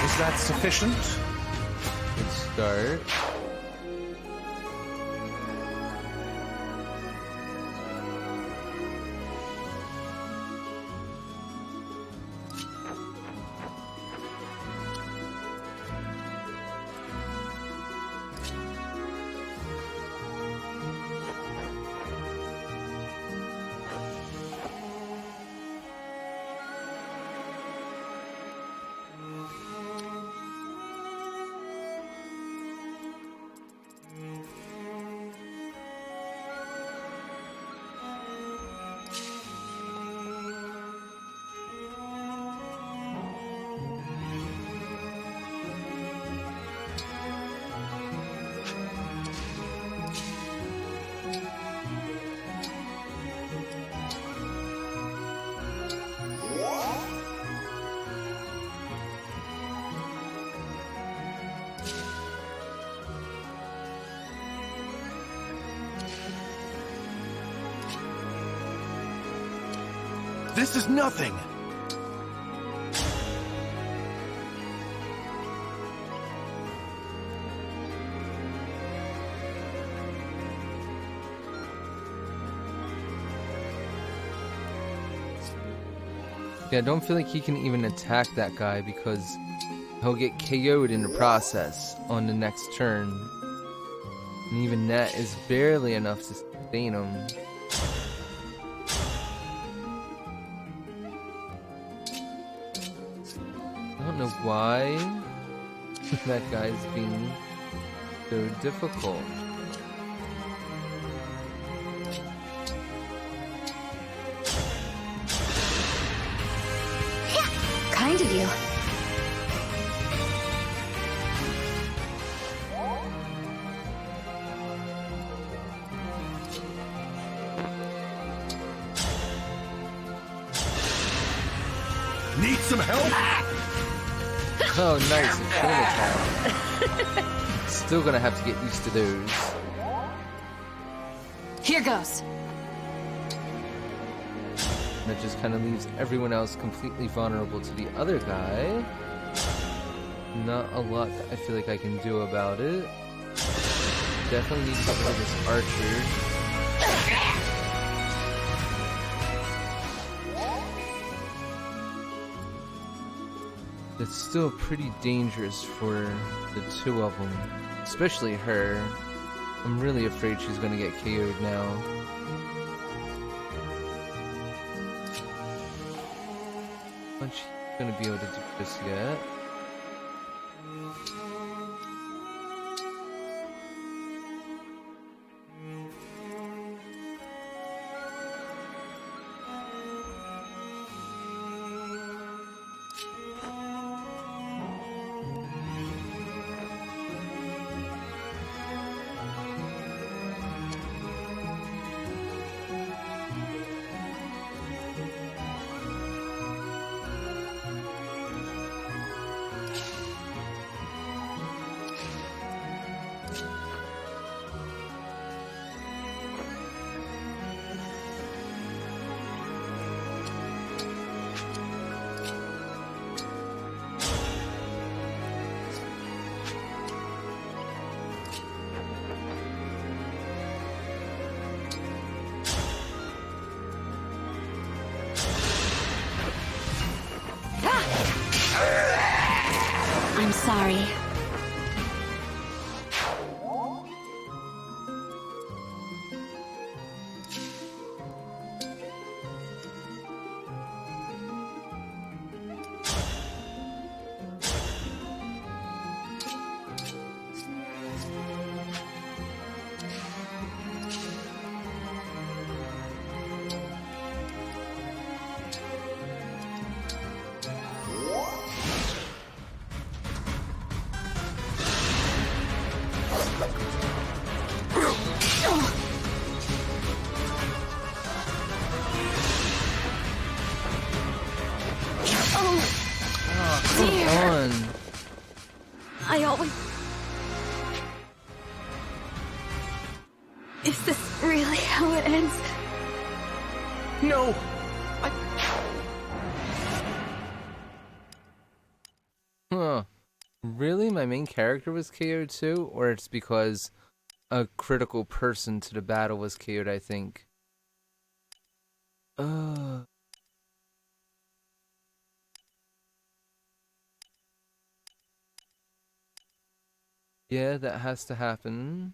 Is that sufficient? Good start. This is nothing! Yeah, I don't feel like he can even attack that guy because he'll get KO'd in the process on the next turn. And even that is barely enough to sustain him. I don't know why that guy's being so difficult. Kind of you. Need some help? Oh, nice. A chain attack. Still gonna have to get used to those. Here goes. That just kind of leaves everyone else completely vulnerable to the other guy. Not a lot that I feel like I can do about it. Definitely need to get rid of this archer. It's still pretty dangerous for the two of them, especially her. I'm really afraid she's gonna get KO'd now. Not she's gonna be able to do this yet. I'm sorry. on. I always... Is this really how it ends? No! Huh. Really? My main character was KO'd too? Or it's because a critical person to the battle was KO'd, I think. Yeah, that has to happen.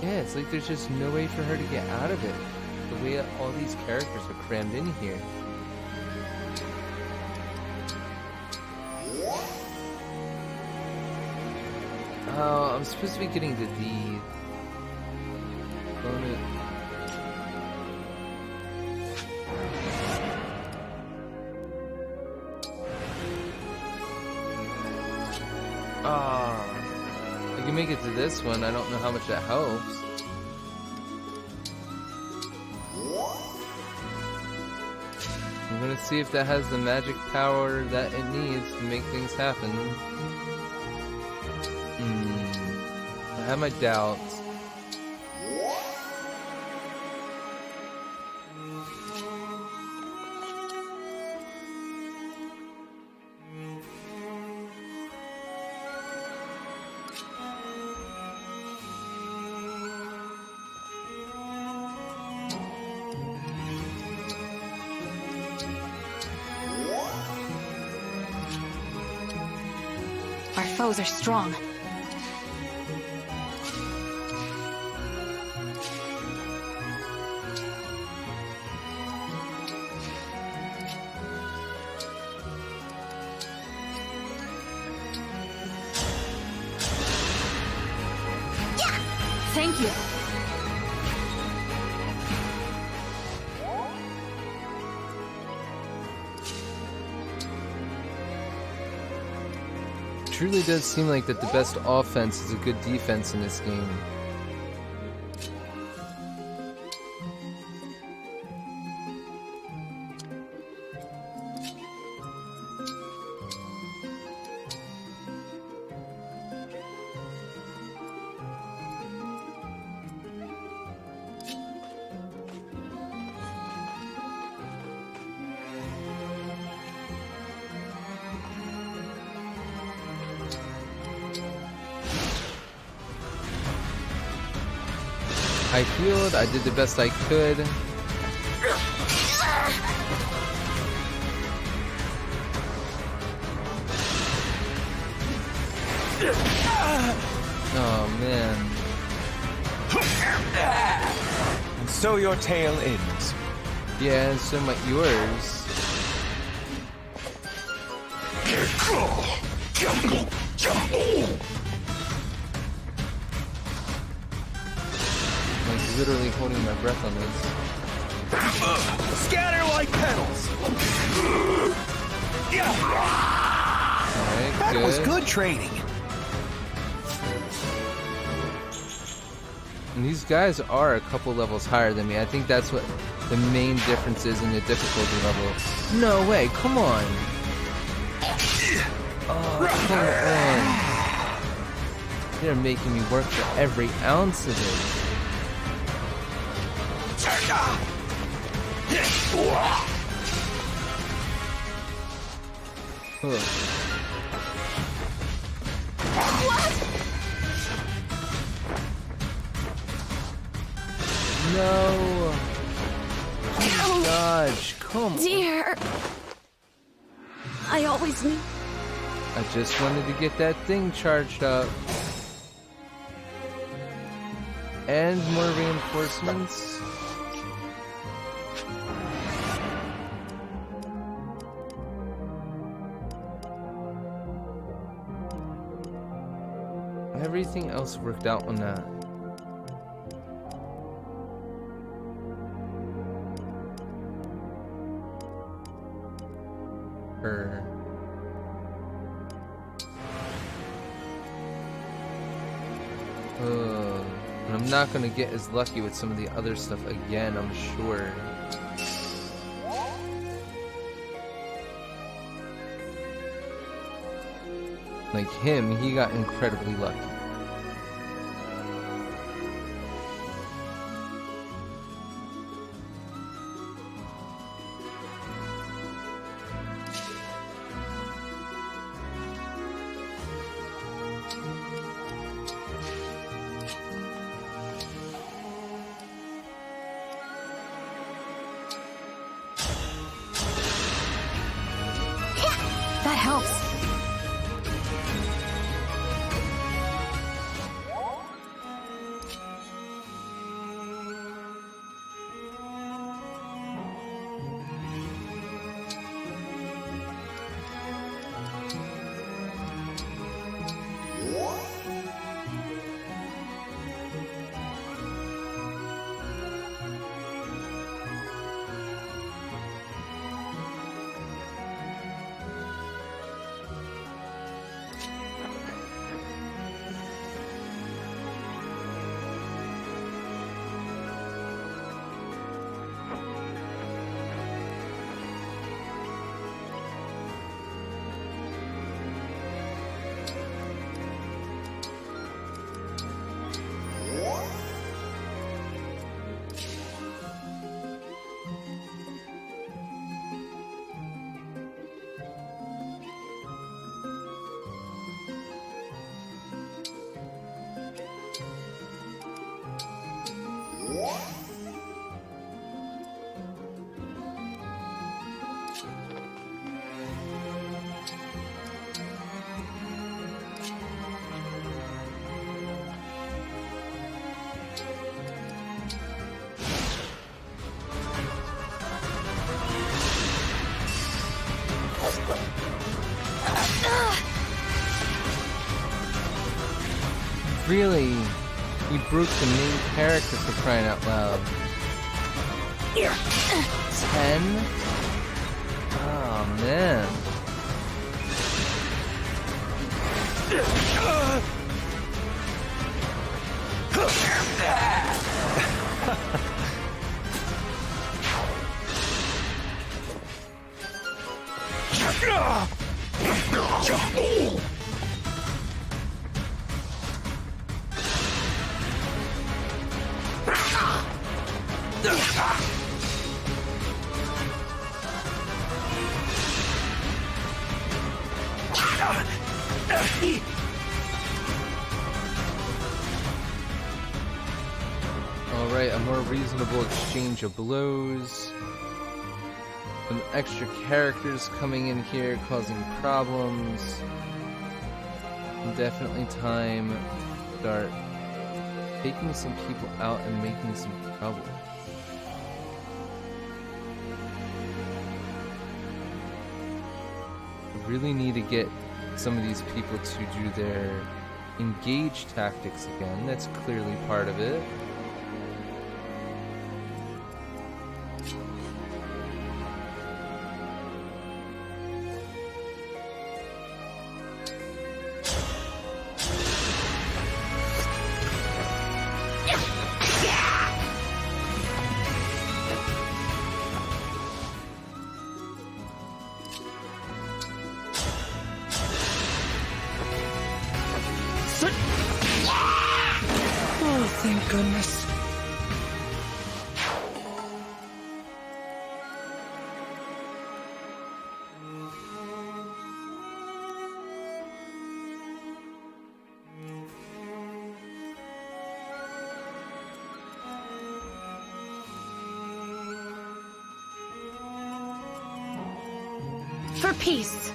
Yeah, it's like there's just no way for her to get out of it. The way that all these characters are crammed in here. Oh, I'm supposed to be getting the D. Own it. Ah. I can make it to this one. I don't know how much that helps. I'm gonna see if that has the magic power that it needs to make things happen. I have my doubts. Our foes are strong. Thank you. Truly does seem like that the best offense is a good defense in this game. I healed, I did the best I could. Oh man. And so your tale ends. Yeah, and so might yours. I'm literally holding my breath on this. Scatter like petals. Alright, that was good training. And these guys are a couple levels higher than me. I think that's what the main difference is in the difficulty level. No way, come on. Oh, come on. They're making me work for every ounce of it. No! Dodge, come on. Dear. I always knew. I just wanted to get that thing charged up. And more reinforcements. Everything else worked out on that. And I'm not gonna get as lucky with some of the other stuff again, I'm sure. Like him, he got incredibly lucky. That helps. Really, he broke the main character for crying out loud. 10? Oh man. Alright, a more reasonable exchange of blows. Some extra characters coming in here causing problems. And definitely time to start taking some people out and making some trouble. I really need to get some of these people to do their engage tactics again. That's clearly part of it. Oh, thank goodness. For peace.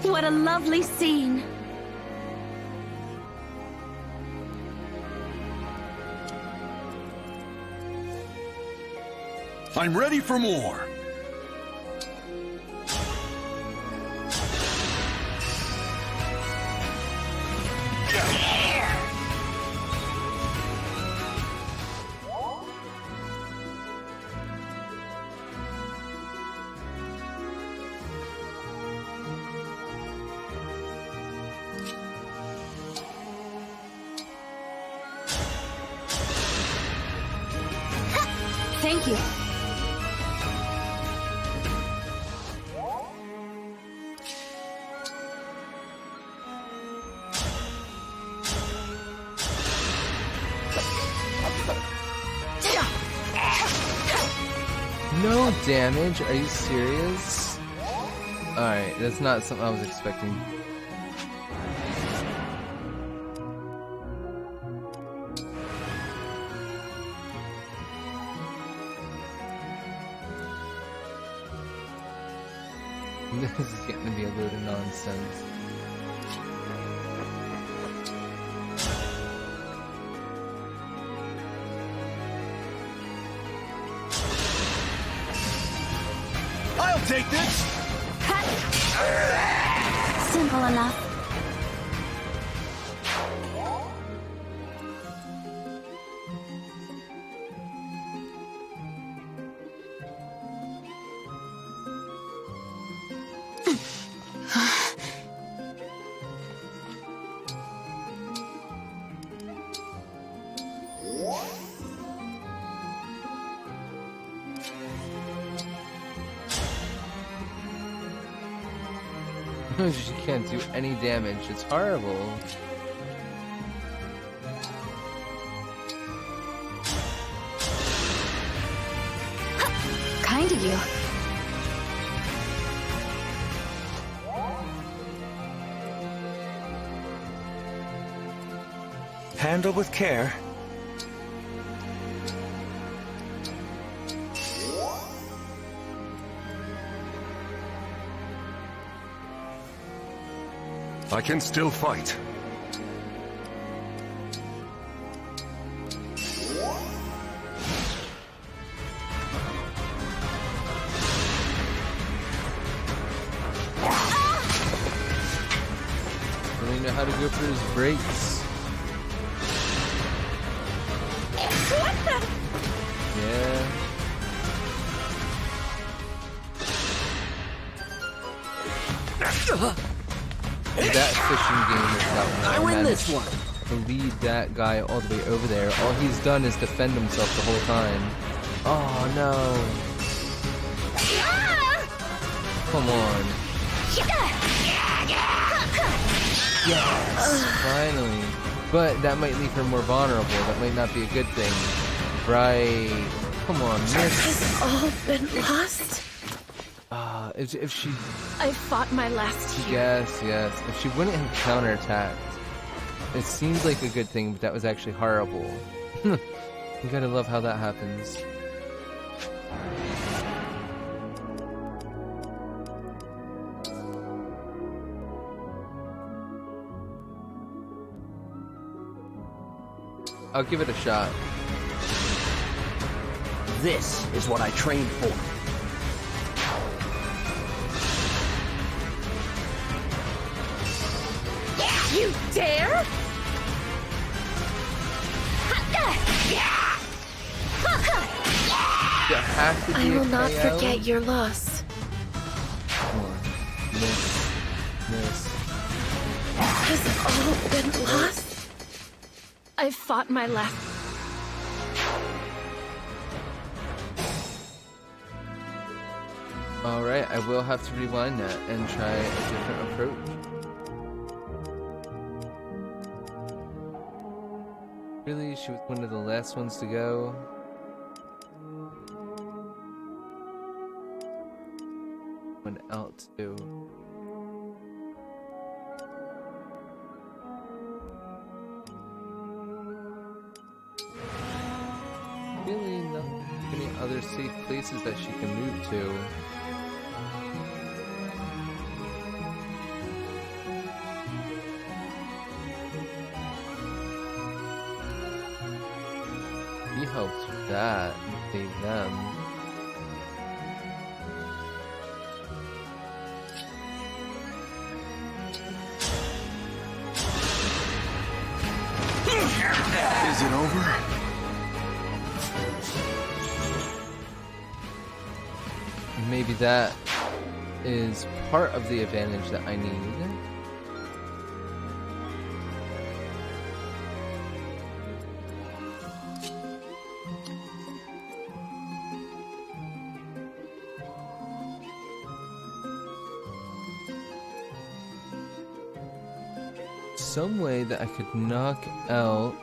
What a lovely scene. I'm ready for more. Thank you. No damage? Are you serious? Alright, that's not something I was expecting. This is getting to be a load of nonsense. I'll take this! Simple enough. She can't do any damage. It's horrible. Kind of you. Handle with care. I can still fight. Really know how to go for his breaks. What the? Yeah. That fishing game is out now. I win this one. To lead that guy all the way over there. All he's done is defend himself the whole time. Oh no. Come on. Yes, finally. But that might leave her more vulnerable. That might not be a good thing. Right. Come on, miss. Has all been lost? If she... I fought my last here. Yes, yes. If she wouldn't have counterattacked, it seems like a good thing, but that was actually horrible. You gotta love how that happens. I'll give it a shot. This is what I trained for. You dare? I will not forget your loss. Come on. Miss. Miss. Has all been lost? I fought my last. Alright, I will have to rewind that and try a different approach. Really? She was one of the last ones to go? One out too. Really not any other safe places that she can move to. that. Save them. Is it over? Maybe that is part of the advantage that I need. Some way that I could knock out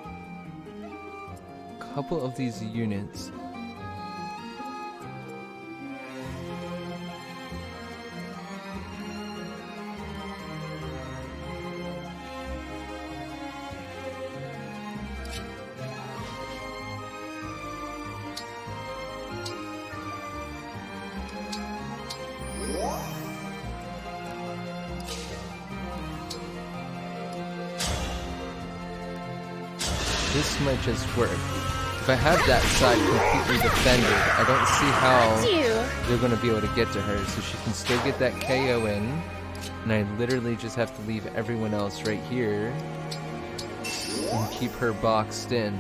a couple of these units. This might just work. If I have that side completely defended, I don't see how they're going to be able to get to her, so she can still get that KO in, and I literally just have to leave everyone else right here and keep her boxed in.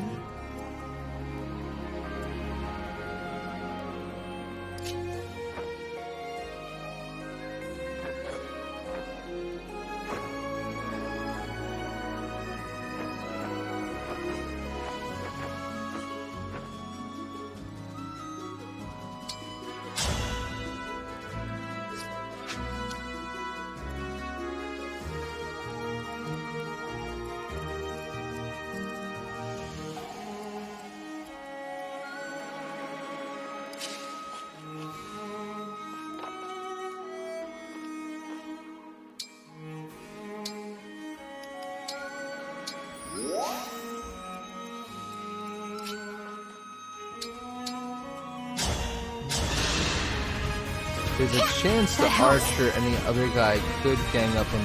There's a chance the archer and the other guy could gang up on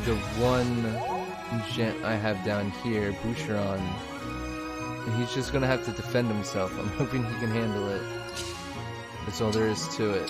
the one gent I have down here, Boucheron. And he's just gonna have to defend himself. I'm hoping he can handle it. That's all there is to it.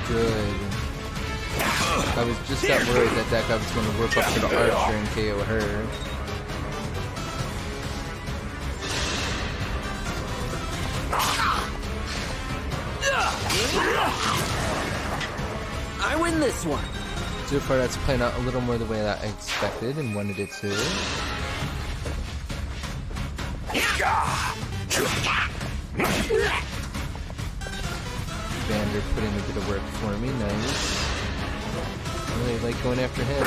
Good. I was just that worried that that guy was going to work up to the archer and KO her. I win this one. So far that's playing out a little more the way that I expected and wanted it to. Vander putting a bit of work for me, nice. I really like going after him.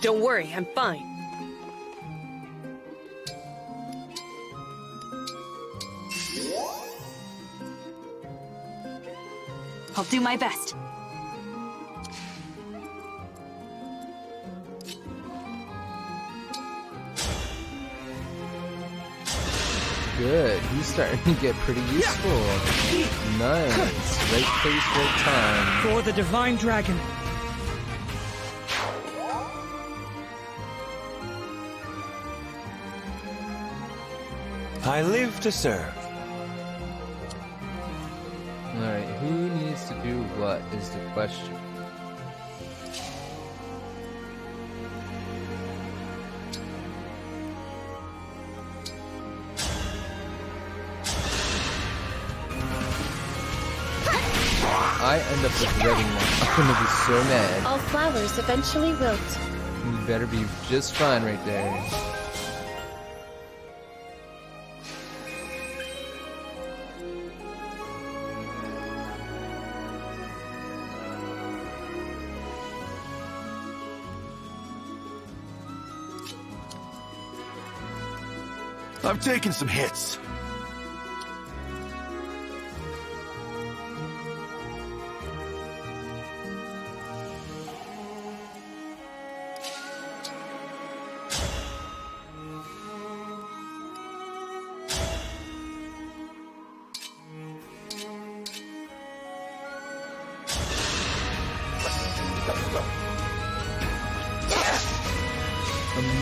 Don't worry, I'm fine. I'll do my best. Good, he's starting to get pretty useful. Nice, right place, right time. For the Divine Dragon. I live to serve. Alright, who needs to do what is the question. I end up regretting that. I'm gonna be so mad. All flowers eventually wilt. You better be just fine right there. I've taken some hits.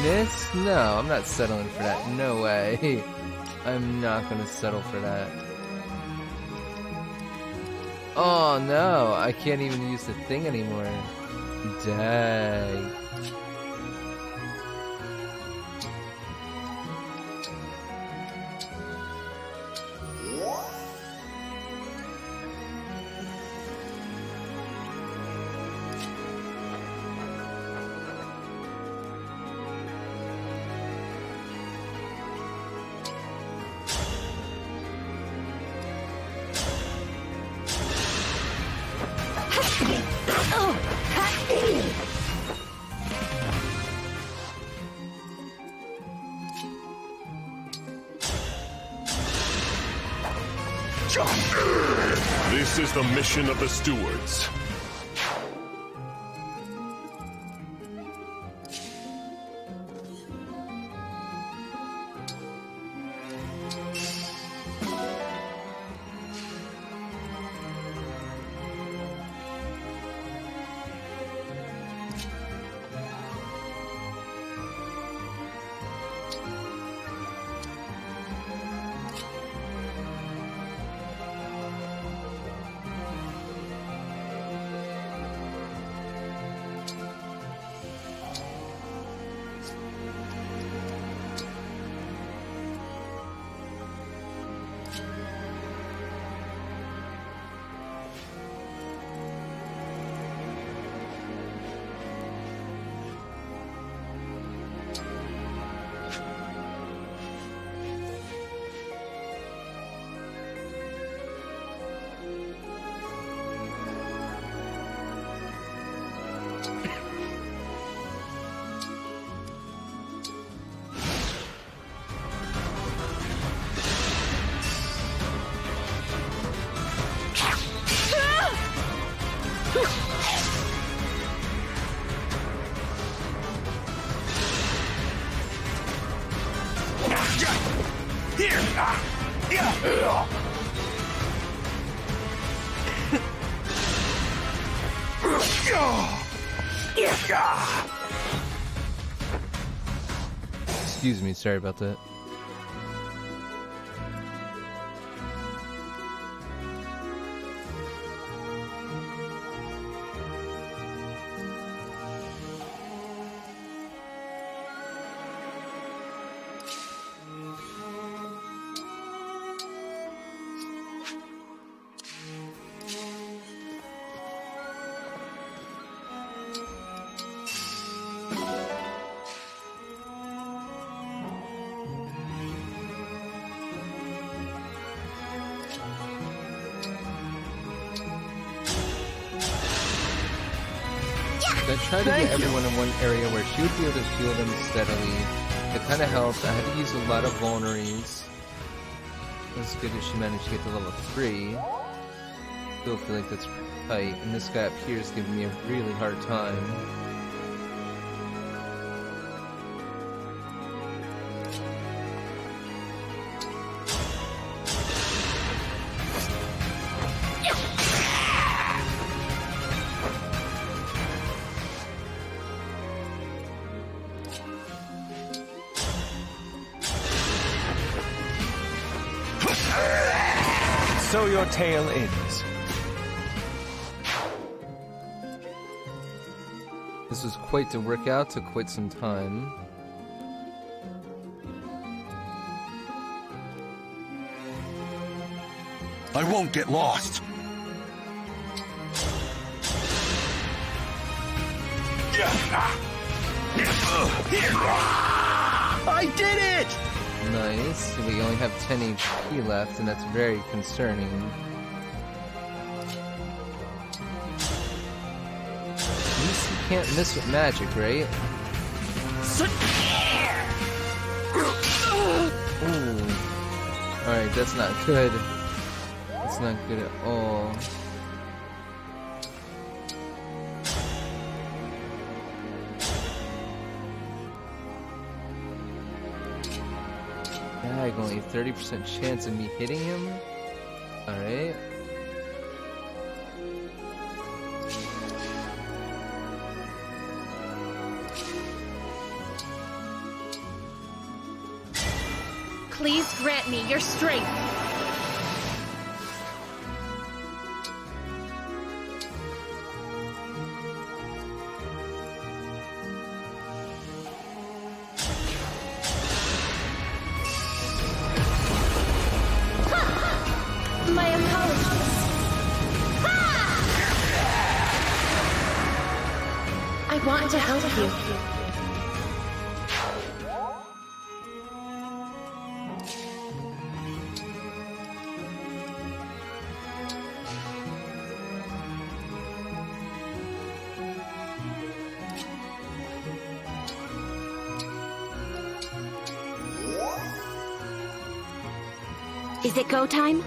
Miss? No, I'm not settling for that. No way. I'm not gonna settle for that. Oh no, I can't even use the thing anymore. Dang. This is the mission of the stewards. Excuse me, sorry about that. I tried to get everyone in one area where she would be able to heal them steadily. It kind of helped. I had to use a lot of vulneries. It's good that she managed to get to level 3. Still feel like that's tight. And this guy up here is giving me a really hard time. So your tale ends. This was quite the workout, took quite some time. I won't get lost. I did it! Nice. We only have 10 HP left, and that's very concerning. At least you can't miss with magic, right? Ooh. Alright, that's not good. That's not good at all. Dag, only 30% chance of me hitting him. Alright. Please grant me your strength. My apologies. I want to help you. Is it go time?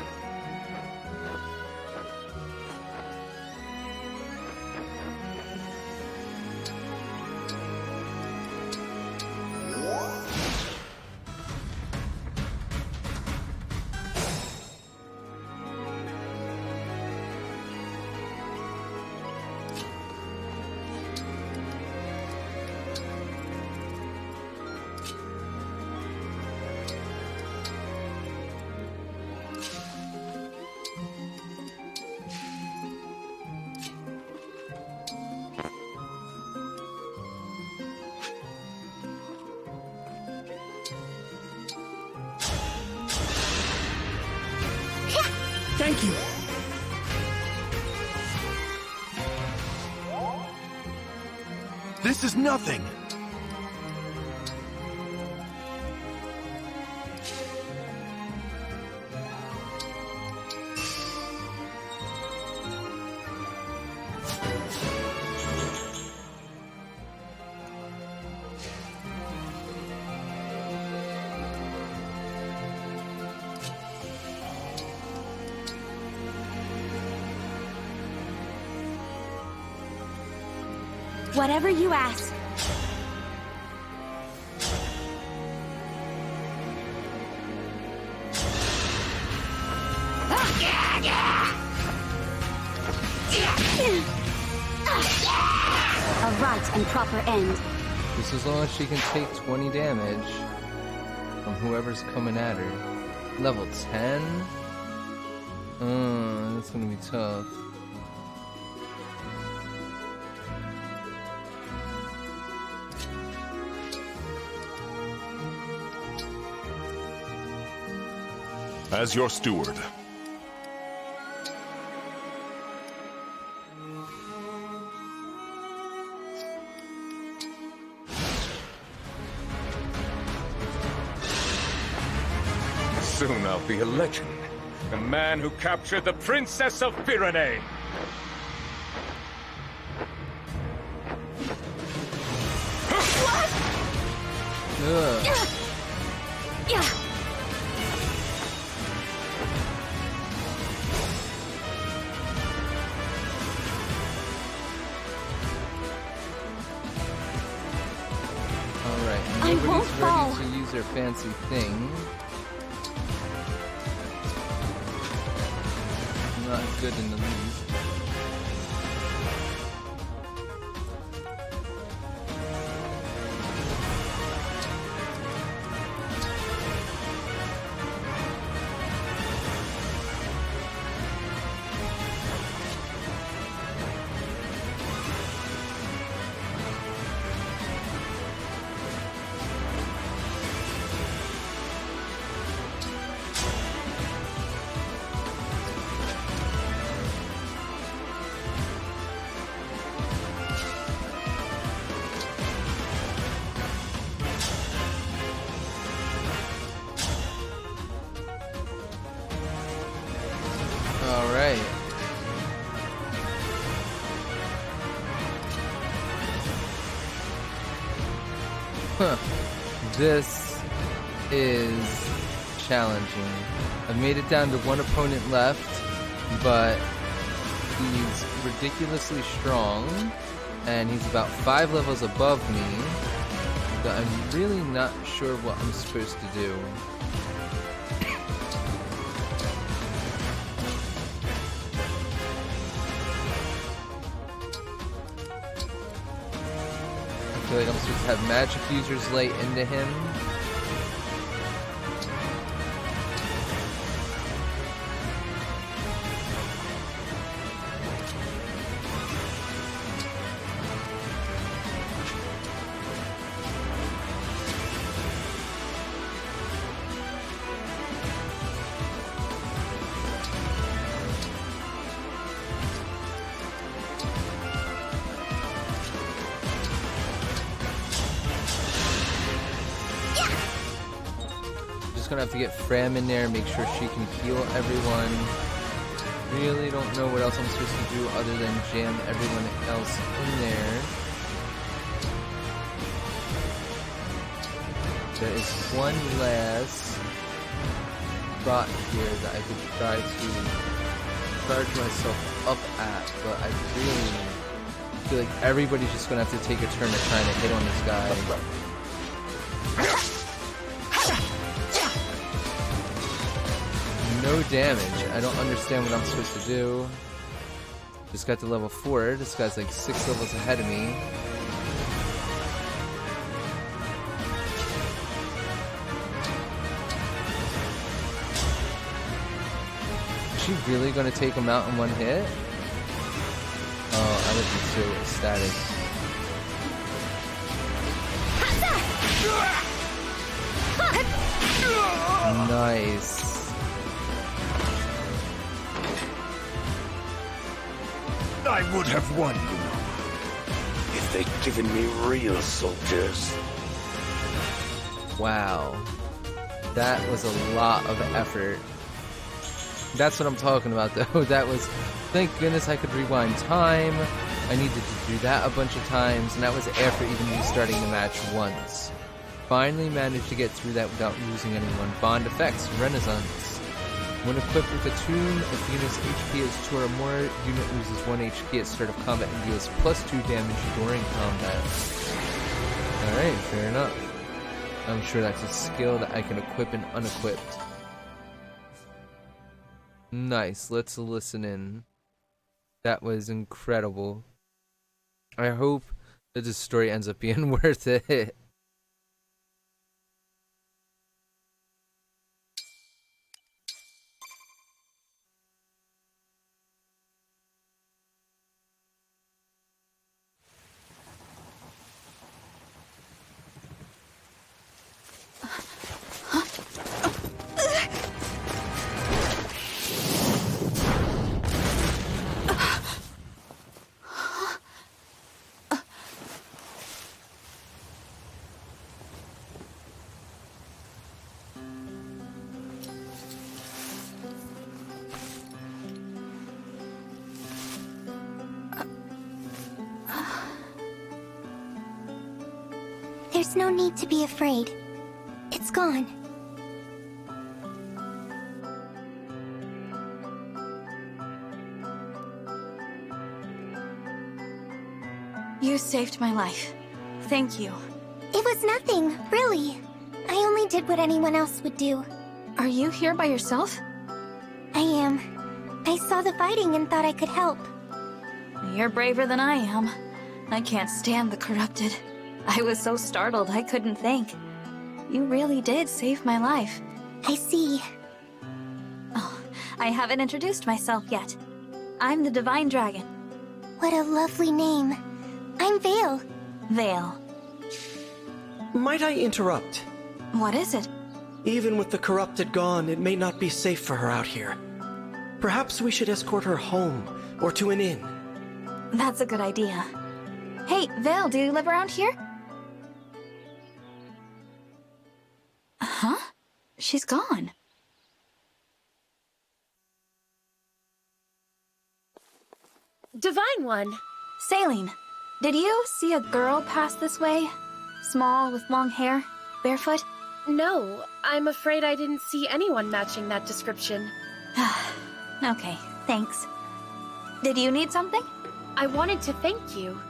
Thank you. This is nothing. Whatever you ask. A right and proper end. Just as long as she can take 20 damage from whoever's coming at her. Level 10? That's gonna be tough. As your steward. Soon I'll be a legend. The man who captured the Princess of Pyrenees. I won't fall. To use their fancy thing. Not good in the least. This is challenging. I've made it down to one opponent left, but he's ridiculously strong, and he's about 5 levels above me, but I'm really not sure what I'm supposed to do. I feel like I'm supposed to have magic users lay into him. Gonna have to get Fram in there, make sure she can heal everyone. Really don't know what else I'm supposed to do other than jam everyone else in there. There is one last spot here that I could try to charge myself up at, but I really feel like everybody's just gonna have to take a turn at trying to hit on this guy. No damage. I don't understand what I'm supposed to do. Just got to level 4. This guy's like 6 levels ahead of me. Is she really gonna take him out in one hit? Oh, I would be so ecstatic. Nice. I would have won, you know, if they'd given me real soldiers. Wow. That was a lot of effort. That's what I'm talking about, though. That was... Thank goodness I could rewind time. I needed to do that a bunch of times, and that was after even restarting the match once. Finally managed to get through that without losing anyone. Bond effects, Renaissance. When equipped with a tune, if the unit's HP is 2 or more, unit loses 1 HP at start of combat and deals +2 damage during combat. Alright, fair enough. I'm sure that's a skill that I can equip and unequipped. Nice, let's listen in. That was incredible. I hope that this story ends up being worth it. There's no need to be afraid. It's gone. You saved my life. Thank you. It was nothing, really. I only did what anyone else would do. Are you here by yourself? I am. I saw the fighting and thought I could help. You're braver than I am. I can't stand the corrupted. I was so startled I couldn't think. You really did save my life. I see. Oh, I haven't introduced myself yet. I'm the Divine Dragon. What a lovely name. I'm Vale. Vale. Might I interrupt? What is it? Even with the corrupted gone, it may not be safe for her out here. Perhaps we should escort her home, or to an inn. That's a good idea. Hey, Vale, do you live around here? Huh? She's gone. Divine One! Saline, did you see a girl pass this way? Small, with long hair, barefoot? No, I'm afraid I didn't see anyone matching that description. Okay, thanks. Did you need something? I wanted to thank you.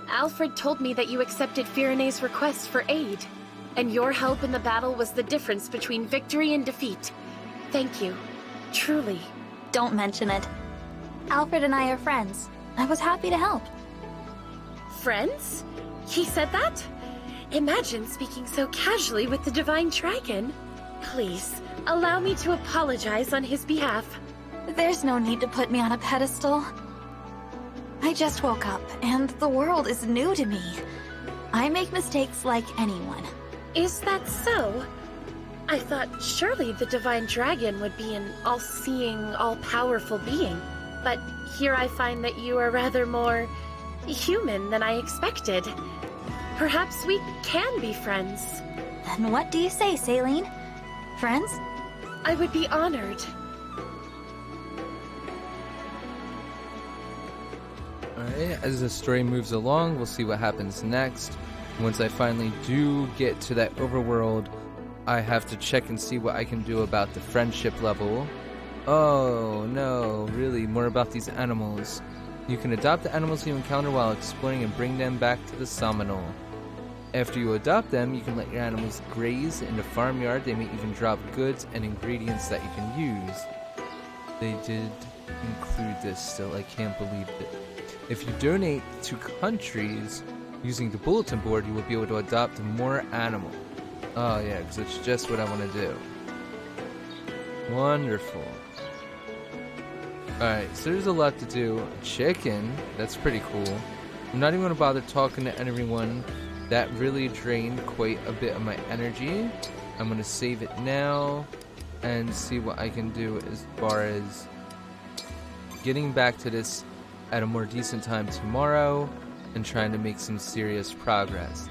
Alfred told me that you accepted Firene's request for aid, and your help in the battle was the difference between victory and defeat. Thank you. Truly. Don't mention it. Alfred and I are friends. I was happy to help. Friends? He said that? Imagine speaking so casually with the Divine Dragon. Please, allow me to apologize on his behalf. There's no need to put me on a pedestal. I just woke up, and the world is new to me. I make mistakes like anyone. Is that so? I thought surely the Divine Dragon would be an all-seeing, all-powerful being. But here I find that you are rather more human than I expected. Perhaps we can be friends. Then what do you say, Saline? Friends? I would be honored. Alright, as the story moves along, we'll see what happens next. Once I finally do get to that overworld, I have to check and see what I can do about the friendship level. Oh, no, really, more about these animals. You can adopt the animals you encounter while exploring and bring them back to the Somnol. After you adopt them, you can let your animals graze in the farmyard. They may even drop goods and ingredients that you can use. They did include this still, I can't believe it. If you donate to countries using the bulletin board, you will be able to adopt more animals. Oh yeah, because it's just what I want to do. Wonderful. Alright, so there's a lot to do. Chicken, that's pretty cool. I'm not even going to bother talking to anyone. That really drained quite a bit of my energy. I'm going to save it now and see what I can do as far as getting back to this at a more decent time tomorrow and trying to make some serious progress.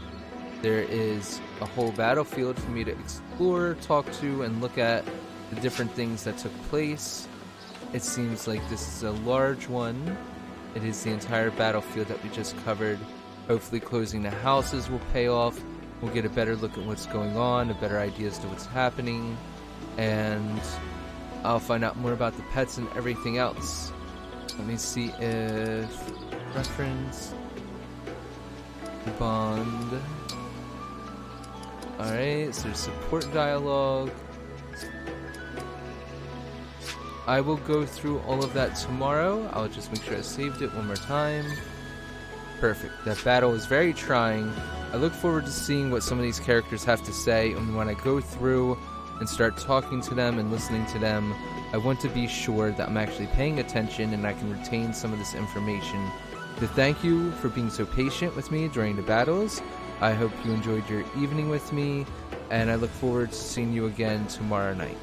There is a whole battlefield for me to explore, talk to, and look at the different things that took place. It seems like this is a large one. It is the entire battlefield that we just covered. Hopefully closing the houses will pay off. We'll get a better look at what's going on, a better idea as to what's happening, and I'll find out more about the pets and everything else. Let me see if reference bond. Alright, so there's support dialogue. I will go through all of that tomorrow. I'll just make sure I saved it one more time. Perfect. That battle was very trying. I look forward to seeing what some of these characters have to say, and when I go through and start talking to them and listening to them, I want to be sure that I'm actually paying attention and I can retain some of this information. So thank you for being so patient with me during the battles. I hope you enjoyed your evening with me, and I look forward to seeing you again tomorrow night.